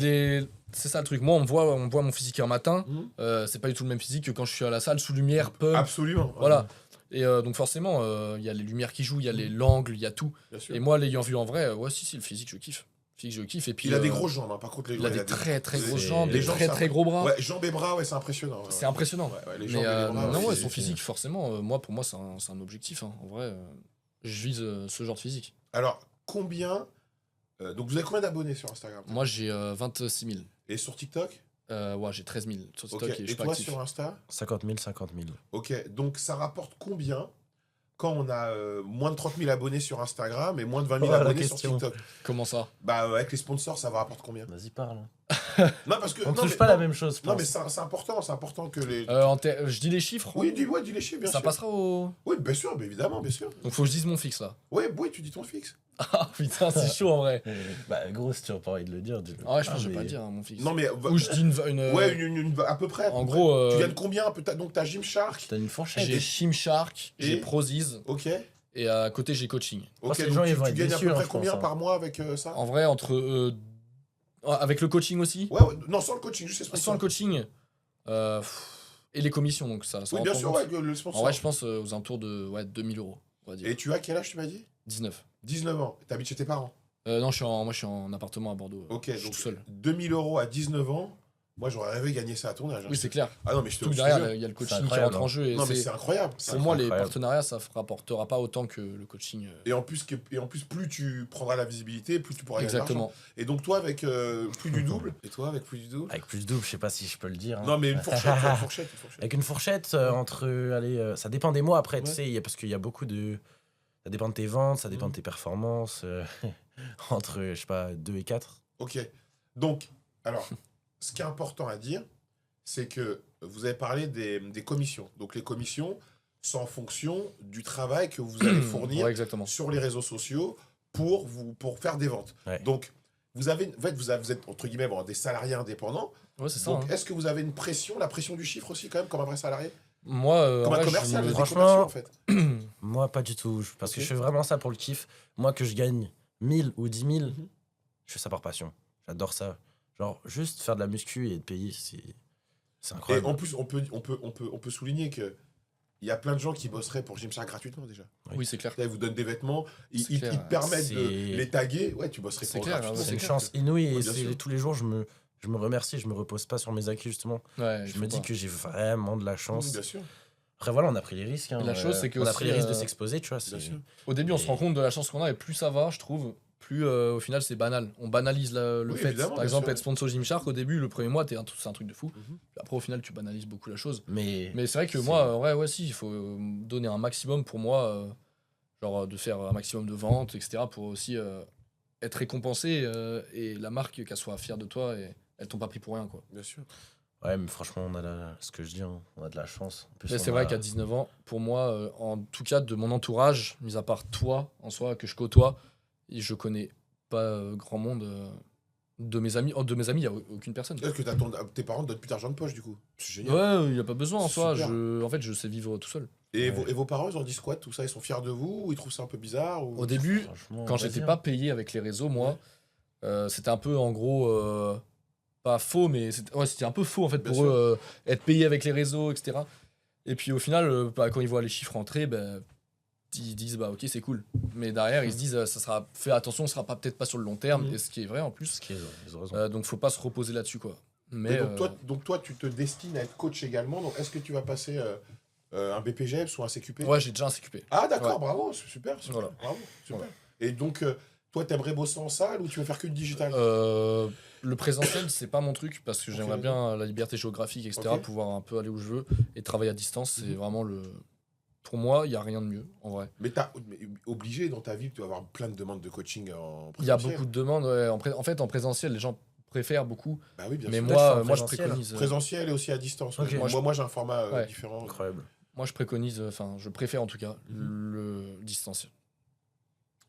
c'est ça le truc. Moi, on me voit mon physique un matin. Mhm. C'est pas du tout le même physique que quand je suis à la salle sous lumière, pump. Absolument. Voilà. Et donc forcément, il y a les lumières qui jouent, il y a l'angle, il y a tout. Bien sûr. Et moi, l'ayant vu en vrai, ouais, si, le physique, je kiffe. Et puis, Il a des grosses jambes, hein, par contre. il a des très très grosses jambes, les des jambes, très c'est très gros bras. Ouais, jambes et bras, ouais, c'est impressionnant. C'est impressionnant. Ouais, les Mais jambes et les bras, non, ouais, c'est- son physique, forcément, pour moi, c'est un objectif. Hein. En vrai, je vise ce genre de physique. Alors, combien. Donc, vous avez combien d'abonnés sur Instagram? Moi, j'ai 26 000. Et sur TikTok? Ouais, j'ai 13 000 sur TikTok Ok. et je Et suis pas toi, actif. sur Insta? 50 000, 50 000. Ok. Donc, ça rapporte combien quand on a moins de 30 000 abonnés sur Instagram et moins de 20 000 Oh, la abonnés sur question. TikTok? Comment ça? Bah, avec les sponsors, ça va rapporter combien? Vas-y, parle. Non, parce que. On ne non, touche mais- pas non, la même chose, je Non, pense. mais c'est important que les. Je dis les chiffres. Oui, dis les chiffres, bien Ça sûr. passera au. Oui, bien sûr, mais évidemment, bien sûr. Donc faut que je dise mon fixe là. Oui, tu dis ton fixe. Ah putain, c'est chaud en vrai. Bah, gros, si tu n'as pas envie de le dire, dis-le. Ah ouais, je pense que je mais- vais pas dire hein, mon fixe. Non, mais. Ou je dis Ouais, à peu près. En gros, Tu gagnes combien peut-être? Donc, t'as Gymshark. T'as une fourchette. j'ai Shimshark, j'ai Et Prozis Ok. et à côté j'ai coaching. Ok, que les donc gens, ils tu vont être gagnes à déçus, peu hein, près je combien pense, hein. par mois avec ça? En vrai, avec le coaching aussi, Ouais, non, sans le coaching, juste les sponsors. sans le coaching et les commissions, donc ça Oui, rentre bien en sûr, compte. ouais, le sponsor. En vrai, je pense aux alentours de 2000 €, on va dire. Et tu as quel âge, tu m'as dit? 19. 19 ans. T'habites chez tes parents. Non, moi je suis en appartement à Bordeaux. Ok, je suis donc tout seul. 2000 € à 19 ans. Moi, j'aurais rêvé de gagner ça à ton âge. hein. Oui, c'est clair. Ah non, mais je te Surtout que je te derrière, jure. il y a le C'est coaching qui incroyable, rentre en jeu. Et Non, mais c'est- c'est incroyable. pour moi, les incroyable. partenariats, ça ne rapportera pas autant que le coaching. Et en plus, plus tu prendras la visibilité, plus tu pourras gagner de l'argent. Exactement. Et donc, toi, avec plus du double. Et toi, avec plus du double. Avec plus de double, je sais pas si je peux le dire. hein. Non, mais une fourchette. Avec une fourchette entre. Allez, ça dépend des mois après, Ouais. tu sais, parce qu'il y a beaucoup de. Ça dépend de tes ventes, ça dépend de tes performances. Entre, je sais pas, 2 et 4. Ok. Donc, alors, ce qui est important à dire, c'est que vous avez parlé des commissions. Donc, les commissions, c'est en fonction du travail que vous allez fournir Ouais, exactement. sur les réseaux sociaux pour faire des ventes. Ouais. Donc, vous êtes, entre guillemets, bon, des salariés indépendants. Ouais, c'est ça. Donc, hein. est-ce que vous avez une pression, la pression du chiffre aussi, quand même, comme un vrai salarié? Moi, Comme en un vrai, commercial, vous êtes des franchement, commerciaux, en fait. Moi, pas du tout. Parce que Ok. je fais vraiment ça pour le kiff. Moi, que je gagne 1000 ou 10 000, Mhm. je fais ça par passion. J'adore ça. Genre, juste faire de la muscu et être payé, c'est Et incroyable. en plus, on peut souligner que il y a plein de gens qui bosseraient pour Gymshark gratuitement, déjà. Oui, c'est clair. Là, ils vous donnent des vêtements, ils C'est clair. te permettent de C'est- les taguer. Ouais, tu bosserais C'est pour clair, gratuitement. ouais, C'est une clair. chance inouïe et Ouais, bien sûr. tous les jours, je me remercie, je me repose pas sur mes acquis, justement. Ouais, il Je faut me dis pas. que j'ai vraiment de la Oui, chance. bien sûr. Après, voilà, on a pris les risques. hein. La chose, c'est que on a aussi, pris les risques de s'exposer, tu vois. Bien c'est- sûr. Au début, on se Et- rend compte de la chance qu'on a et plus ça va, je trouve, plus au final c'est banal. On banalise le Oui, fait. évidemment, Par bien exemple, sûr. être sponsor Gymshark, au début, le premier mois, c'est un truc de fou. Mhm. Puis après, au final, tu banalises beaucoup la chose. Mais Mais c'est vrai que C'est- moi, en vrai, ouais, si, il faut donner un maximum pour moi, genre de faire un maximum de ventes, etc., pour aussi être récompensé et la marque, qu'elle soit fière de toi et elles t'ont pas pris pour rien, quoi. Bien sûr. ouais, mais franchement, on a ce que je dis, hein, on a de la chance. En plus, Mais on c'est vrai a- qu'à 19 ans, pour moi, en tout cas de mon entourage, mis à part toi en soi, que je côtoie, et je connais pas grand monde de mes amis. De mes amis, il n'y a aucune personne. Est-ce que tes parents ne donnent plus d'argent de poche, du coup? C'est génial. Ouais, il n'y a pas besoin en soi. Super. En fait, je sais vivre tout seul. Et, Ouais. vos parents, ils en disent quoi de tout ça? Ils sont fiers de vous ou ils trouvent ça un peu bizarre ou... Au début, Franchement, quand vas-y, j'étais hein. pas payé avec les réseaux, moi, c'était un peu en gros. Pas faux, mais c'était un peu faux en fait Bien pour sûr. eux, être payé avec les réseaux, etc. Et puis au final, quand ils voient les chiffres rentrer, ils disent bah ok, c'est cool. Mais derrière, ils se disent ça sera fait attention, ce sera pas peut-être pas sur le long terme, Mhm. et ce qui est vrai en plus. Ce qui est- ils ont raison. Donc faut pas se reposer là-dessus quoi. Et Mais donc, toi, tu te destines à être coach également. Donc, est-ce que tu vas passer un BPGEPS ou un CQP? ouais, j'ai déjà un CQP. Ah, d'accord, Ouais. bravo, c'est super. Voilà. Bravo, super. Voilà. Et donc, toi, t'aimerais bosser en salle ou tu veux faire que du digital? Le présentiel, c'est pas mon truc parce que Ok, j'aimerais vas-y. bien la liberté géographique, etc. Ok. Pouvoir un peu aller où je veux et travailler à distance, c'est Mhm. vraiment le. Pour moi, il y a rien de mieux en vrai. Mais obligé dans ta vie, tu vas avoir plein de demandes de coaching en Il y a présentiel. beaucoup de demandes. Ouais. En fait, en présentiel, les gens préfèrent beaucoup. Bah oui, bien Mais sûr. moi je présentiel. préconise. Présentiel et aussi à distance. Ok. Moi j'ai un format Ouais. différent. Incroyable. Moi, je préconise, enfin, je préfère en tout cas le distanciel.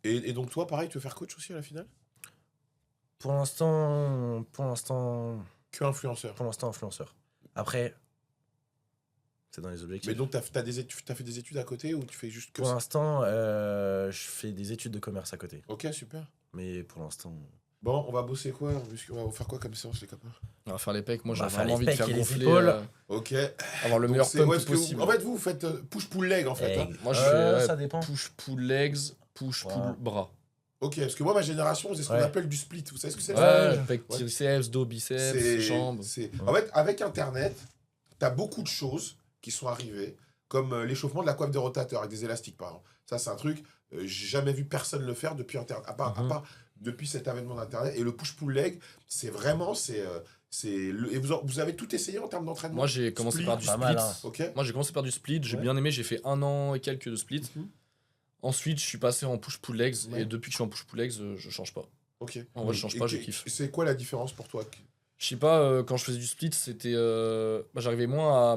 Et donc toi, pareil, tu veux faire coach aussi à la finale? Pour l'instant, Que influenceur. influenceur. Après, c'est dans les objectifs. Mais donc t'as fait des études à côté ou tu fais juste que Pour ça? l'instant, je fais des études de commerce à côté. Ok, super. Mais pour l'instant, Bon, on va bosser quoi? On va faire quoi comme séance, les copains? On va faire les pecs. Moi, On j'ai va faire vraiment les envie de pecs faire et les gonfler, épaules. Ok. avoir le Donc meilleur c'est- pump ouais, parce que possible. en fait, vous faites push-pull leg en fait. hein. Moi, je fais ouais, ça dépend. push-pull legs, push-pull Wow. bras. Ok, parce que moi, ma génération, c'est ce qu'on Ouais. appelle du split. Vous savez ce que c'est? Ouais, je- pec, triceps, dos, biceps, C'est- jambes. En fait, avec Internet, t'as beaucoup de choses qui sont arrivées, comme l'échauffement de la coiffe de rotateur avec des élastiques, par exemple. Ça, c'est un truc, j'ai jamais vu personne le faire depuis Internet, à part depuis cet avènement d'Internet. Et le push-pull leg, c'est vraiment, et vous avez tout essayé en termes d'entraînement? Moi, j'ai commencé Split, par du pas split. mal, hein. Ok. Moi, j'ai commencé par du split. J'ai Ouais. bien aimé. J'ai fait 1 an et quelques de split. Mhm. Ensuite, je suis passé en push-pull legs. Ouais. Et depuis que je suis en push-pull legs, je change pas. Ok. En vrai, je change pas, je kiffe. C'est quoi la différence pour toi? Je sais pas, quand je faisais du split, c'était. J'arrivais moins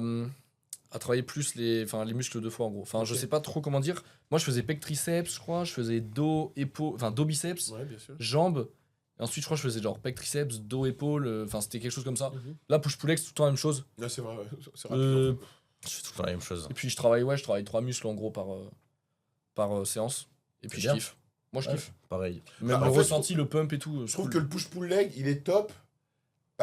à travailler plus les muscles de fois en gros. Enfin, je Ok. sais pas trop comment dire. Moi, je faisais pec triceps, je crois. Je faisais dos, épaule. Enfin, dos biceps, Ouais, bien sûr. jambes. Et ensuite, je crois que je faisais genre pec triceps, dos, épaule. Enfin, c'était quelque chose comme ça. Mhm. Là, push-pull legs, c'est tout le temps la même chose. Ouais, c'est vrai, ouais, c'est Euh, rapide. Je fais tout le temps la même chose. Et puis, je travaille 3 muscles en gros par séance. Et puis, C'est je bien. kiffe. Moi, je Ouais. kiffe. Pareil. Même Bah, le en fait, ressenti, le pump et tout. Je trouve que le push-pull leg, il est top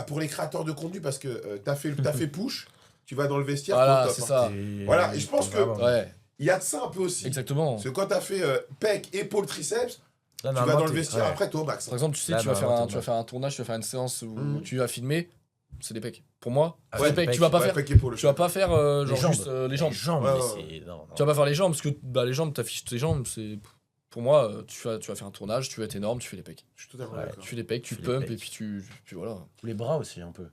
pour les créateurs de contenu parce que t'as fait push, tu vas dans le vestiaire, Voilà, t'es au top, c'est hein. ça. Voilà, et je pense que- Ouais, Il y a de ça un peu aussi. exactement. Parce que quand t'as fait pec, épaule, triceps, Là, tu vas normalement, dans le t'es- vestiaire, ouais. après t'es au max. Par exemple, tu sais, Là, tu vas normalement, faire un tournage, tu vas faire une séance où Mhm. tu vas filmer, c'est des pecs. Pour moi, Ah, c'est ouais, des pecs. pecs. Tu vas pas Ouais, faire, pec, épaule, tu vas pas faire genre jambes. juste les jambes. Les jambes, Ouais, mais ouais, c'est. Non, non. Tu vas pas faire les jambes parce que les jambes, t'affiches tes jambes. C'est pour moi, tu vas faire un tournage, tu vas être énorme, tu fais les pecs. Je suis totalement Ouais. d'accord. Tu fais les pecs, tu fais les pump pecs. et puis voilà. Ou les bras aussi, un peu.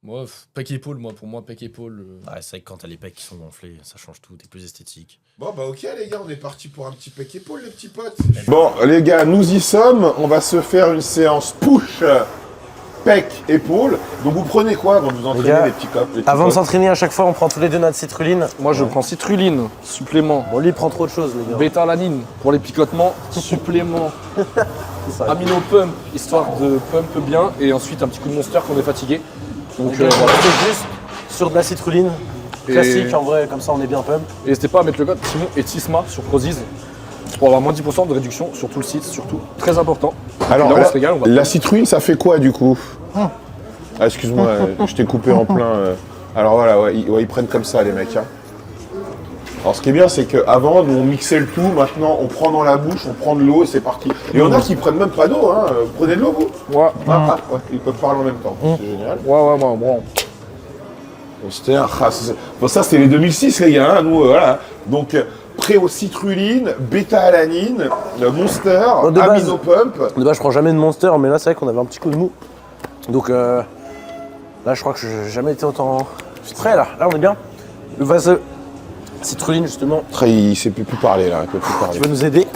Moi, pec épaule, pour moi, pec épaule. Ouais, c'est vrai que quand t'as les pecs qui sont gonflés, ça change tout, t'es plus esthétique. Bon, bah ok les gars, on est parti pour un petit pec épaule, les petits potes. Bon, les gars, nous y sommes. On va se faire une séance push, pec, épaule. Donc vous prenez quoi avant de vous entraîner, gars, les petits cops? Avant de s'entraîner, à chaque fois, on prend tous les deux notre citrulline. Moi, je prends citrulline, supplément. Bon, lui, il prend trop de choses, les gars. Bêta-alanine pour les picotements, supplément. Amino pump, histoire de pump bien. Et ensuite, un petit coup de monster quand on est fatigué. Donc Donc, voilà. c'est juste sur de la citrulline. Et- Classique, en vrai, comme ça, on est bien pump. Et n'hésitez pas à mettre le code Simon et Tisma sur Prozis pour avoir moins 10% de réduction sur tout le site, surtout. Très important. Alors, Là, on se régale, on va. la citrouille, ça fait quoi du coup? Ah, excuse-moi, je t'ai coupé en plein. Alors voilà, ouais, ils prennent comme ça les mecs. Hein. Alors ce qui est bien, c'est qu'avant, nous on mixait le tout, maintenant on prend dans la bouche, on prend de l'eau et c'est parti. Et il y en a qui prennent même pas d'eau, hein. Prenez de l'eau vous? Ouais, Ouais, ils peuvent parler en même temps, c'est génial. ouais, bon. Bon, ça c'était les 2006 les gars, hein, nous voilà. Donc préocitrulline, bêta-alanine, monster, Bon, de base- aminopump. De base, je prends jamais de monster, mais là, c'est vrai qu'on avait un petit coup de mou. Donc là, je crois que j'ai jamais été autant frais, là. Là, on est bien. Le vase citrulline, justement, Il sait plus parler là, il peut plus parler. qui va nous aider.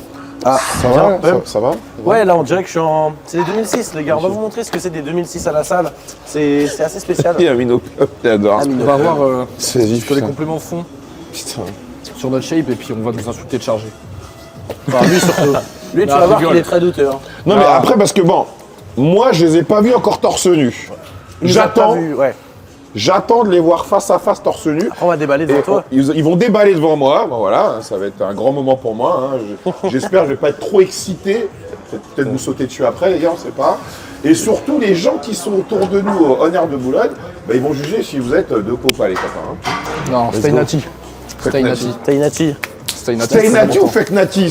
Ah, Ça bien va, pump. ça va? Ouais, là, on dirait que je suis en. C'est des 2006, les gars. On va vous montrer ce que c'est des 2006 à la salle. C'est assez spécial. Il y a aminopump, j'adore. On va voir C'est ce vif. que les ça. compléments font Putain. sur notre shape et puis on va nous insulter de charger. Enfin, lui, surtout. Lui, tu Non, vas voir rigole. qu'il est très douteux. Hein. Non mais après parce que bon, moi je les ai pas vus encore torse nu. Il nous a pas J'attends, vu, ouais. j'attends de les voir face à face torse nu. Après, on va déballer devant Et toi. ils vont déballer devant moi, bon, voilà, ça va être un grand moment pour moi. Hein. J'espère que je vais pas être trop excité. Peut-être vous sauter dessus après, les gars, on sait pas. Et surtout, les gens qui sont autour de nous au Honneur de Boulogne, bah, ils vont juger si vous êtes de peau ou pas, les copains. Hein. Non, stay go. natty. Stay natty. Stay natty. Stay natty. Stay c'est natty ou important. fake natty?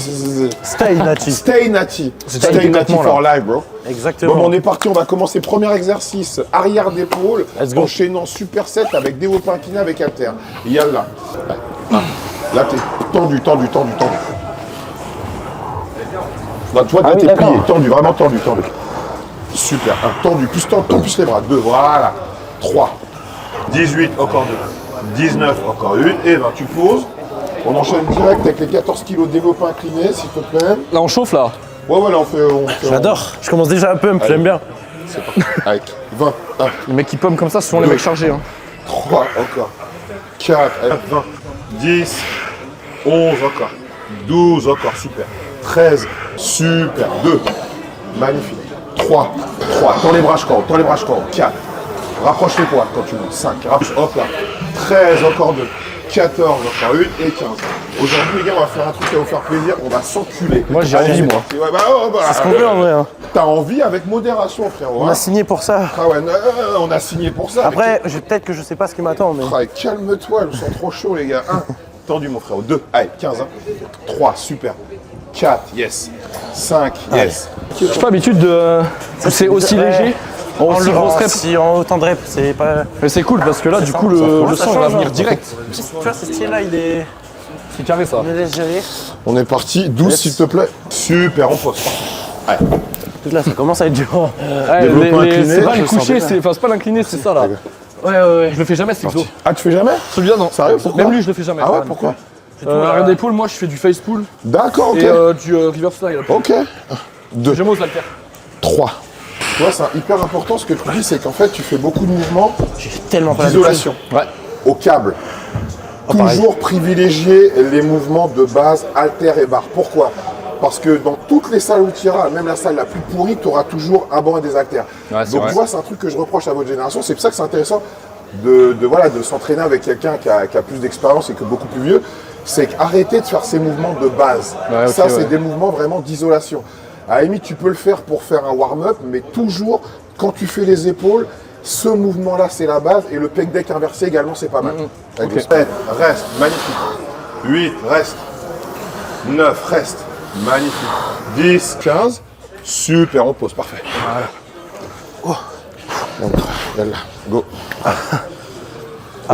Stay natty. Stay natty. C'est Stay ça, natty complètement, for life, bro. Exactement. Bon, on est parti, on va commencer. Premier exercice, arrière d'épaule, Let's go. enchaînant superset avec développé incliné avec halter. Yalla. Là, t'es tendu. Là, toi, Ah oui, t'es d'accord. plié, tendu, vraiment tendu. Super. Tendu, plus les bras. 2, voilà. 3. 18, encore 2. 19, encore 1. Et 20, tu poses. On enchaîne direct avec les 14 kg développé incliné, s'il te plaît. Là, on chauffe là. Ouais, là, on fait. J'adore. Je commence déjà à pump, Allez. j'aime bien. c'est parti. Avec 20, 1, Les mecs qui pomment comme ça, ce sont les mecs chargés. Hein. 3, encore. 4, 20, 10, 11, encore. 12, encore, super. 13, super. 2, magnifique. 3, tends les bras jusqu'en haut, 4, rapproche les poids quand tu montes, 5, hop là, 13, encore 2, 14, encore 1 et 15. Aujourd'hui les gars, on va faire un truc qui va vous faire plaisir, on va s'enculer. Moi j'ai envie, moi. Ouais, C'est ce qu'on veut en vrai. Hein. T'as envie avec modération frérot. On a signé pour ça. Ah ouais, on a signé pour ça. Après, peut-être que je sais pas ce qui m'attend, mais. Mais calme-toi, je me sens trop chaud les gars. 1, tendu mon frérot, 2, allez, 15, 3, super. 4, yes. 5, yes. J'ai pas l'habitude de pousser aussi léger. En aussi grosse rep. Si en autant de reps, c'est pas. Mais c'est cool parce que là, du coup, le sang va venir direct. Tu vois, ce style-là, il est. C'est carré ça. Il est léger. On est parti, 12 Yes. s'il te plaît. Super, on pose. Allez. Là, ça commence à être dur. Développement incliné, c'est pas je le sens coucher, bien. c'est pas l'incliné, c'est ça là. Ouais. Je le fais jamais cet exo. Ah, tu fais jamais? Celui-là, non. Sérieux, pourquoi? Même lui, je le fais jamais. Ah ouais, pourquoi? Arrière d'épaule, moi, je fais du face pull D'accord, ok. et du reverse fly. Ok. 2, J'aime aux haltères. 3. Tu vois, c'est hyper important ce que tu dis, c'est qu'en fait, tu fais beaucoup de mouvements J'ai tellement pas d'isolation. Ouais. Au câble. Toujours privilégier les mouvements de base, haltères et barres. Pourquoi? Parce que dans toutes les salles où tu iras, même la salle la plus pourrie, tu auras toujours un banc et des haltères. Ouais, c'est Donc vrai. tu vois, c'est un truc que je reproche à votre génération. C'est pour ça que c'est intéressant de s'entraîner avec quelqu'un qui a plus d'expérience et que beaucoup plus vieux. C'est qu'arrêter de faire ces mouvements de base. Ouais, ok, ça, c'est ouais. des mouvements vraiment d'isolation. À la limite, tu peux le faire pour faire un warm-up, mais toujours, quand tu fais les épaules, ce mouvement-là, c'est la base. Et le pec deck inversé également, c'est pas mal. Avec Ok. le 7, reste, magnifique. 8, reste. 9, reste. Magnifique. 10, 15. Super, on pose, parfait. Oh. Là, go.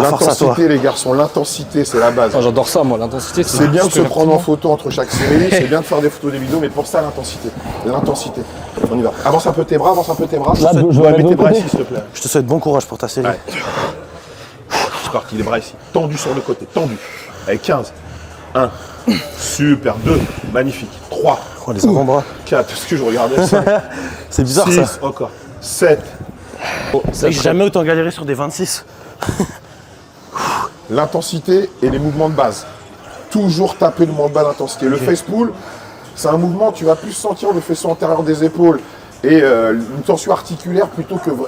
force à toi. L'intensité, les garçons, l'intensité, c'est la base. Ah, j'adore ça, moi. L'intensité, C'est bien de ce se que prendre en photo entre chaque série, c'est bien de faire des photos, des vidéos, mais pour ça, l'intensité. L'intensité. On y va. Avance un peu tes bras, avance un peu tes bras. Là, je dois mets aller de tes bras l'autre ici, s'il te plaît. Je te souhaite bon courage pour ta série. Ouais. C'est parti, les bras ici. Tendu sur le côté, tendu. Avec 15. 1. Super. 2. Magnifique. 3. Oh, les avant-bras. 4. Est-ce que je regardais ça? C'est bizarre 6. ça. Encore. 7. J'ai jamais autant galéré sur des 26. L'intensité et les mouvements de base. Toujours taper le mouvement de base d'intensité. Le face pull, c'est un mouvement, tu vas plus sentir le faisceau antérieur des épaules et une tension articulaire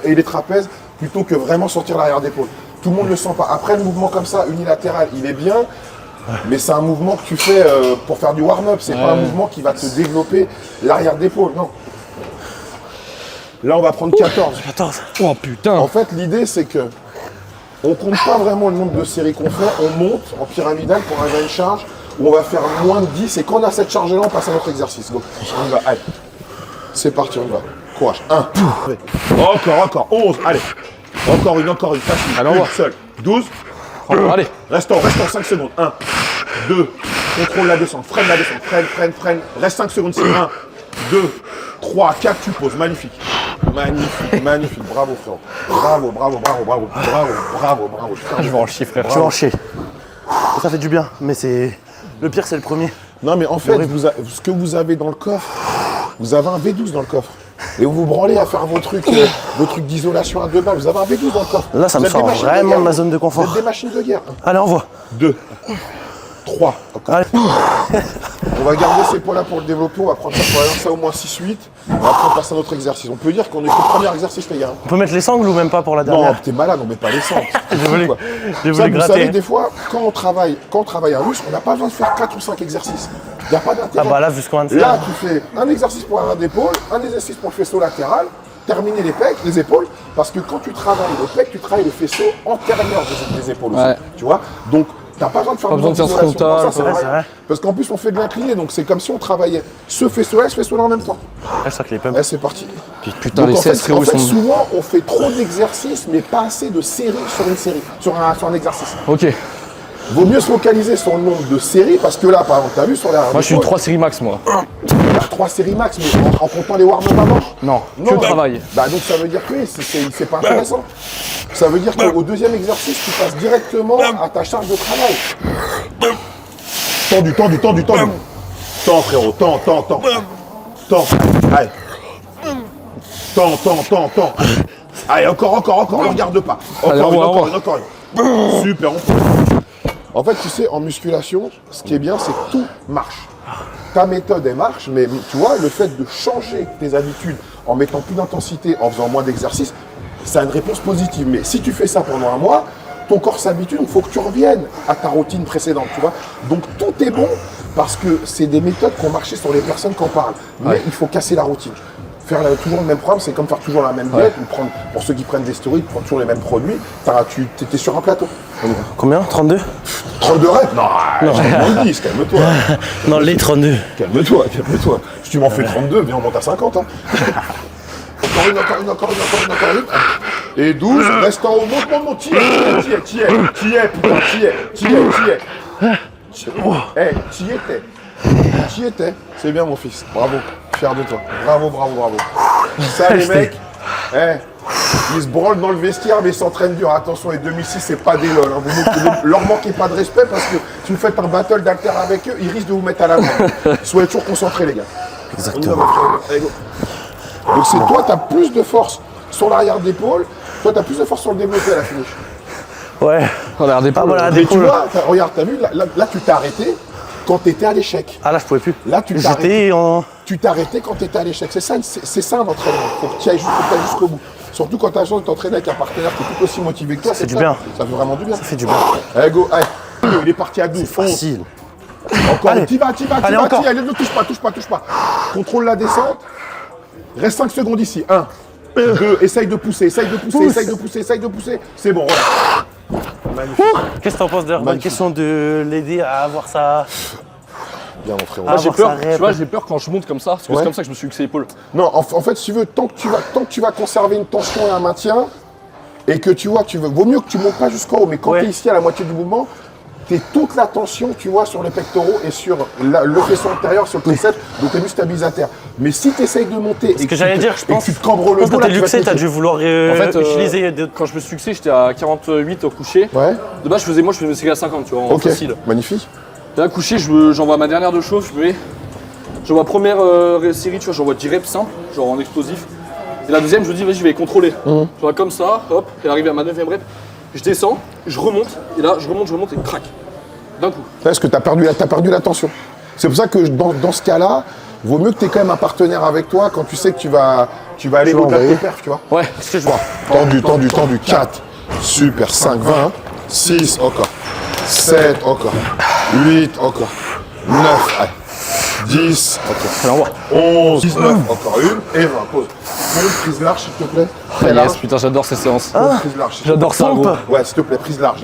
et les trapèzes plutôt que vraiment sentir l'arrière d'épaule. Tout le monde ne le sent pas. Après, le mouvement comme ça, unilatéral, il est bien, mais c'est un mouvement que tu fais pour faire du warm-up. C'est pas un mouvement qui va te développer l'arrière d'épaule, non. Là, on va prendre 14. 14. Oh putain. En fait, l'idée, c'est que on compte pas vraiment le nombre de séries qu'on fait, on monte en pyramidal pour arriver à une charge où on va faire moins de 10 et quand on a cette charge-là, on passe à notre exercice. Donc, on y va, allez. C'est parti, on y va. Courage. 1. Encore. 11, allez. Encore une, facile. Allez, on une va. seule. 12. Allez. Restons 5 secondes. 1, 2, contrôle la descente, freine la descente, freine. Reste 5 secondes, c'est 1, 2, 3, 4, tu poses, magnifique. Magnifique, bravo frère. Bravo. Je vais en chier, frère. Tu vas en chier. Ça fait du bien, mais c'est. Le pire, c'est le premier. Non mais en fait, ce que vous avez dans le coffre, vous avez un V12 dans le coffre. Et vous vous branlez à faire vos trucs d'isolation à 2 balles. Vous avez un V12 dans le coffre. Là, ça me Vous êtes sort des machines vraiment guerre. de ma zone de Vous confort. êtes des machines de guerre. Allez, envoie. 2, 3. Allez. On va garder ces poids-là pour le développer. On va prendre ça, ça au moins 6-8. On va après passer à notre exercice. On peut dire qu'on est qu'au premier exercice, les gars. On peut mettre les sangles ou même pas pour la Non, dernière? t'es malade, on met pas les centres. J'ai voulu Ça, gratter. vous savez, des fois, quand on travaille un muscle, on n'a pas besoin de faire 4 ou 5 exercices. Il n'y a pas d'intérêt. Ah bah là, vu ce qu'on vient de faire. Là, tu fais un exercice pour l'arrière d'épaule, un exercice pour le faisceau latéral, terminer les pecs, les épaules, parce que quand tu travailles le pec, tu travailles le faisceau antérieur des épaules aussi. Ouais. Tu vois? Donc, t'as pas besoin de faire Pas besoin de faire d'isolation. frontal, Non, ça, c'est ouais, vrai. c'est vrai. Parce qu'en plus, on fait de l'incliné, donc c'est comme si on travaillait ce faisceau-là et ce faisceau-là en même temps. Ah, je sens que les pumps. Allez, c'est parti. Putain, Donc, les en fait, 16, frérot, ils sont. souvent, on fait trop d'exercices, mais pas assez de séries sur une série, sur un exercice. Ok. Vaut mieux se focaliser sur le nombre de séries, parce que là, par exemple, t'as vu sur la. Moi, je suis 3 séries max, moi. 3 séries max, mais en comptant les warm-up avant. Non, que bah, travail. Bah donc ça veut dire que oui, c'est pas intéressant. Ça veut dire qu'au deuxième exercice, tu passes directement à ta charge de travail. Tendu. Temps frérot, temps. Allez. Temps. Allez, encore, ne regarde pas. Encore une. Super, on fait. En fait, tu sais, en musculation, ce qui est bien, c'est que tout marche. Ta méthode, elle marche, mais tu vois, le fait de changer tes habitudes en mettant plus d'intensité, en faisant moins d'exercice, ça a une réponse positive. Mais si tu fais ça pendant un mois, ton corps s'habitue, donc il faut que tu reviennes à ta routine précédente, tu vois. Donc tout est bon parce que c'est des méthodes qui ont marché sur les personnes qui en parlent. Mais il faut casser la routine. Faire toujours le même programme, c'est comme faire toujours la même diète, ou prendre, pour ceux qui prennent des stéroïdes, prendre toujours les mêmes produits. Tu étais sur un plateau. Combien? 32? 32 reps? Non, j'ai 10, calme-toi. Non, les 32. Calme-toi. Si tu m'en fais 32, viens, on monte à 50. Hein. Encore une. Et 12, reste en haut, monte, t'y étais. C'est bien, mon fils. Bravo. Fier de toi. Bravo. Ça, les mecs, ils se branlent dans le vestiaire, mais ils s'entraînent dur. Attention, les 2006, c'est pas des lol. Hein. Vous leur manquez pas de respect parce que si vous faites un battle d'alter avec eux, ils risquent de vous mettre à la main. Soyez toujours concentrés, les gars. Exactement. Allez, go. Donc c'est toi, tu as plus de force sur l'arrière d'épaule, toi, tu as plus de force sur le développé à la finish. Ouais. L'arrière d'épaule. Voilà, Mais tu vois, regarde, t'as vu, là tu t'es arrêté quand tu étais à l'échec. Ah là, je pouvais plus. Là, tu t'es arrêté. Tu t'es arrêté quand tu étais à l'échec. C'est ça un entraînement. Faut que tu ailles jusqu'au bout. Surtout quand tu as la chance de t'entraîner avec un partenaire qui est tout aussi motivé que toi. Ça fait du bien. Ça fait vraiment du bien. Ça fait du bien. Allez, go, allez. Il est parti à 12. C'est facile. Encore, Allez. t'y vas. Encore. Allez, ne touche pas. Contrôle la descente. Reste 5 secondes ici. 1, 2, essaye de pousser. C'est bon, voilà. Magnifique. Qu'est-ce que t'en penses d'ailleurs? Bonne question de l'aider à avoir ça. Bien, mon frérot. Moi, j'ai avoir peur, sa rep. tu vois, j'ai peur quand je monte comme ça, parce que c'est comme ça que je me suis fixé l'épaule. Non, en fait, si tu veux, tant que tu vas conserver une tension et un maintien, et que tu vois, vaut mieux que tu montes pas jusqu'en haut, mais quand tu es ici à la moitié du mouvement, tu es toute la tension, tu vois, sur les pectoraux et sur le faisceau antérieur, sur le triceps, donc les muscles stabilisateurs. Mais si tu essayes de monter Ce que j'allais dire, je pense. tu te cambres le dos, Quand là, t'es tu vas luxé, te t'as dû vouloir utiliser d'autres. Quand je me suis fixé, j'étais à 48 au coucher. Ouais, De base, je faisais série à 50, tu vois, en ok, facile. magnifique. Là, couché, j'envoie ma dernière de chauffe, j'envoie première série, tu vois, j'envoie 10 reps simple, genre en explosif. Et la deuxième, je me dis, vas-y, je vais contrôler. Je vois comme ça, hop, et arrivé à ma 9e rep, je descends, je remonte, et là, je remonte et crac. D'un coup. Parce que tu as perdu la tension. C'est pour ça que dans ce cas-là, vaut mieux que tu aies quand même un partenaire avec toi quand tu sais que tu vas aller au-delà de tes perfs, tu vois. Ouais. Ce que je vois. Tendu. 4. Super. 5, 20. 6, encore. 7, encore. 8, encore. 9, allez. 10, encore. 11, 19, encore une. Et 20, pause. Prise large, s'il te plaît. Très large. Yes, putain, j'adore ces séances. Prise large. J'adore ça, gros. Ouais, s'il te plaît, prise large.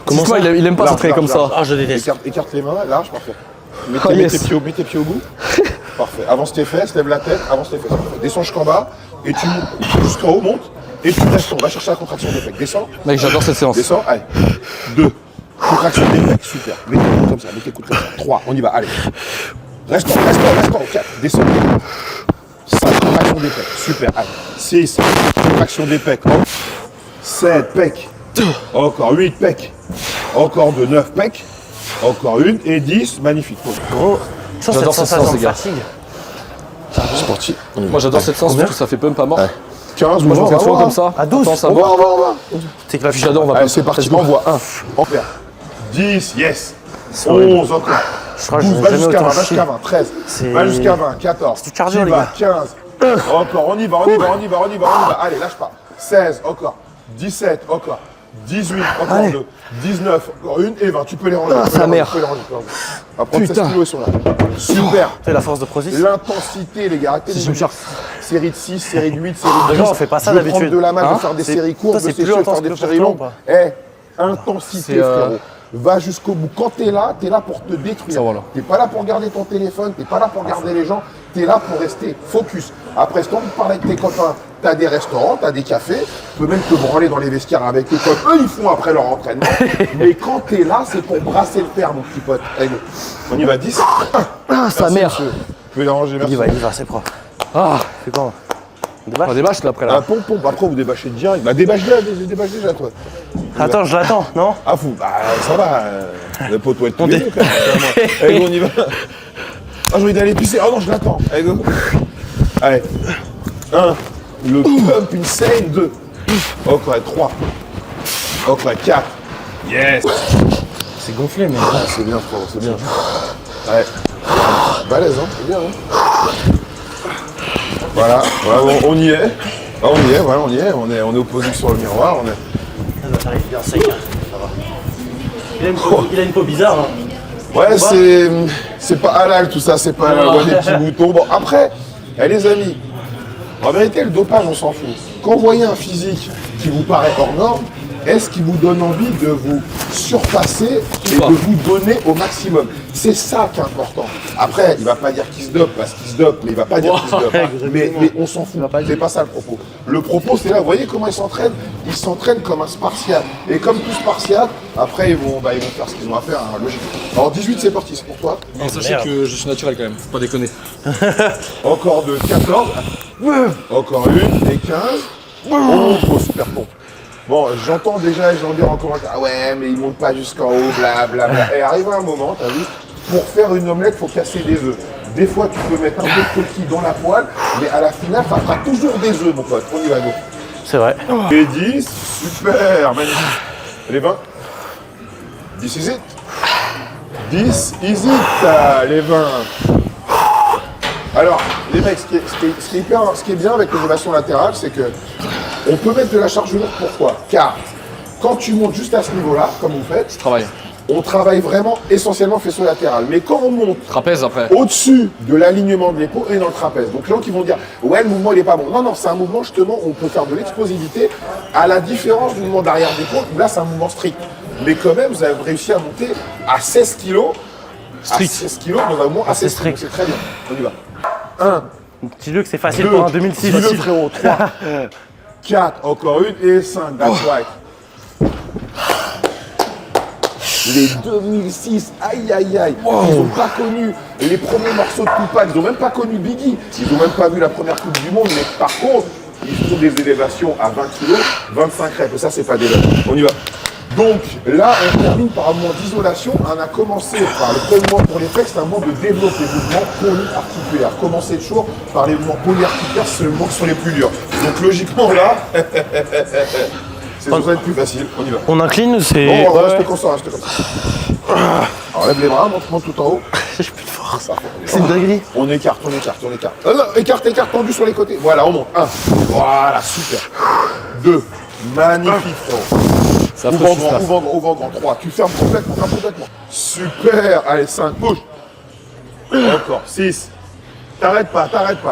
Comment ça il aime pas s'entraîner comme ça. Ah, je déteste. Écarte les mains, large, parfait. Mets yes. mets tes pieds au bout. Parfait. Avance tes fesses, lève la tête, avance tes fesses. Parfait. Descends jusqu'en bas, et tu montes jusqu'en haut, monte, et tu restes. On va chercher la contraction des pecs. Descends. Mec, j'adore cette séance. Descends, allez. 2. Contraction des pecs, super. Mets tes coudes comme ça, mets tes coudes comme ça. 3, on y va, allez. Restons. 4, descends. 5, contraction des pecs, super, allez. 6, contraction des pecs, 7, pecs. Encore 8 pecs. Encore 2, 9 pecs. Encore une, et 10, magnifique. Pause. Gros, ça, J'adore cette cette sensation séance, de les gars. C'est parti. Moi, j'adore cette séance parce que ça fait pump à mort. Ouais. 15, Moi, je m'entraîne souvent comme ça. ça. À 12. Attends, ça On va. va. C'est que la Puis j'adore, on va Allez, c'est parti, on voit 1. On perd. 10, yes. 11, encore. Je crois que 12, j'ai va jamais jusqu'à 20, autant va chier. jusqu'à 20, 13. C'est- Va jusqu'à 20, 14. C'est du cardio, Tu les vas, gars. 15. Encore, on y va. Allez, lâche pas. 16, encore. 17, encore. 18, encore Allez. 2. 19, encore une et 20. Tu peux les ranger. sa mère. On va prendre 16 kilos, ils sont là. Super. C'est la force de Prosis. L'intensité, les gars. Arrêtez de je me dire série de 6, série de 8, série de 10. Déjà, on fait pas ça Je vais prendre d'habitude. de la main, Hein de faire des C'est- séries courtes, toi, de c'est plus sécher, de intense faire des que séries pour longues. toi, Intensité, C'est, frérot. Va jusqu'au bout. Quand t'es là pour te détruire. Ça, voilà. T'es pas là pour regarder ton téléphone, t'es pas là pour regarder les gens, t'es là pour rester focus. Après, si t'as envie de parler avec tes copains, t'as des restaurants, t'as des cafés, tu peux même te branler dans les vestiaires avec eux comme eux ils font après leur entraînement. Mais quand t'es là, c'est pour brasser le fer, mon petit pote. Allez, go. On y va 10. Ah, sa mère. Je peux les ranger, merci. Il y va, c'est propre. Ah, C'est quand on débarque. on débâche là après là. Pompe, après vous débâchez direct. Bah débâche déjà toi. Attends, je l'attends, non? Ah fou, bah ça va. Le pot doit être tous les deux, quand même. Allez, go, on y va. Ah, j'ai envie d'aller pisser. Oh non, je l'attends. Allez, go. Allez. 1, Le pump insane 2. Ok, 3. Ok, 4. Yes. C'est gonflé, mais. Ah, c'est bien, frérot, c'est bien. Ouais. Balèze, hein, c'est bien, hein. Voilà, on y est. Ah, on y est, voilà, on est opposé sur le miroir. On est... Ça arrive bien sec, hein. Ça va. Il a une peau bizarre, hein. Ouais, c'est pas halal tout ça, c'est pas halal, on a des petits boutons. Bon, après, les amis, en vérité, le dopage, on s'en fout. Quand vous voyez un physique qui vous paraît hors norme, est-ce qu'il vous donne envie de vous surpasser et de vous donner au maximum? C'est ça qui est important. Après, il va pas dire qu'il se dope parce qu'il se dope, mais il va pas dire qu'il se dope. Mais on s'en fout. C'est pas ça le propos. Le propos, c'est là, vous voyez comment ils s'entraînent? Ils s'entraînent comme un Spartiate. Et comme tout Spartiate, après, ils vont faire ce qu'ils ont à faire, hein, logique. Alors 18, c'est parti, c'est pour toi. Non, sachez que je suis naturel quand même, faut pas déconner. Encore de 14. Encore une et 15. Oh, super pompe. Bon, j'entends déjà les gens dire en commentaire, ah ouais, mais ils montent pas jusqu'en haut, blablabla. Et arrive un moment, t'as vu, pour faire une omelette, il faut casser des œufs. Des fois, tu peux mettre un peu de coquille dans la poêle, mais à la finale, ça fera toujours des œufs, mon pote. On y va, go. C'est vrai. Les 10, super, magnifique. Les 20. 10 is it. 10 is it, les 20. Alors, les mecs, ce qui est bien avec l'élévation latérale, c'est que on peut mettre de la charge lourde. Pourquoi? Car quand tu montes juste à ce niveau-là, comme vous faites, on travaille vraiment essentiellement faisceau latéral. Mais quand on monte trapèze après, au-dessus de l'alignement de l'épaule, on est dans le trapèze. Donc les gens qui vont dire ouais, le mouvement il est pas bon. Non, non, c'est un mouvement justement où on peut faire de l'explosivité à la différence du mouvement d'arrière d'épaule où là c'est un mouvement strict. Mais quand même, vous avez réussi à monter à 16 kg. Strict. À 16 kg dans un mouvement assez strict. C'est très bien. On y va. 1. Dis-le que c'est facile pour un 2006. Dis-le frérot. 3. 4. Encore une et 5. That's right. Les 2006, aïe aïe aïe, ils n'ont pas connu les premiers morceaux de Tupac, ils n'ont même pas connu Biggie, ils n'ont même pas vu la première Coupe du Monde, mais par contre, ils font des élévations à 20 kg, 25 reps, et ça c'est pas d'élevé. On y va. Donc là, on termine par un mouvement d'isolation. On a commencé par le premier mouvement pour les pecs, c'est un mouvement de développer les mouvements polyarticulaires. Commencez toujours par les mouvements polyarticulaires, c'est le mouvement qui sont les plus durs. Donc logiquement là, c'est ça va être plus facile, on y va. On incline ou c'est. Bon, reste comme ça, reste comme ça. Enlève les bras, monte tout en haut. J'ai plus de force. C'est une dinguerie. On écarte, on écarte, on écarte. Non, écarte, tendu sur les côtés. Voilà, on monte. 1. Voilà, super. 2. Magnifique, frérot. Ça ouvre grand. 3. Tu fermes complètement, Super. Allez, 5. Bouge. Encore. 6. T'arrêtes pas.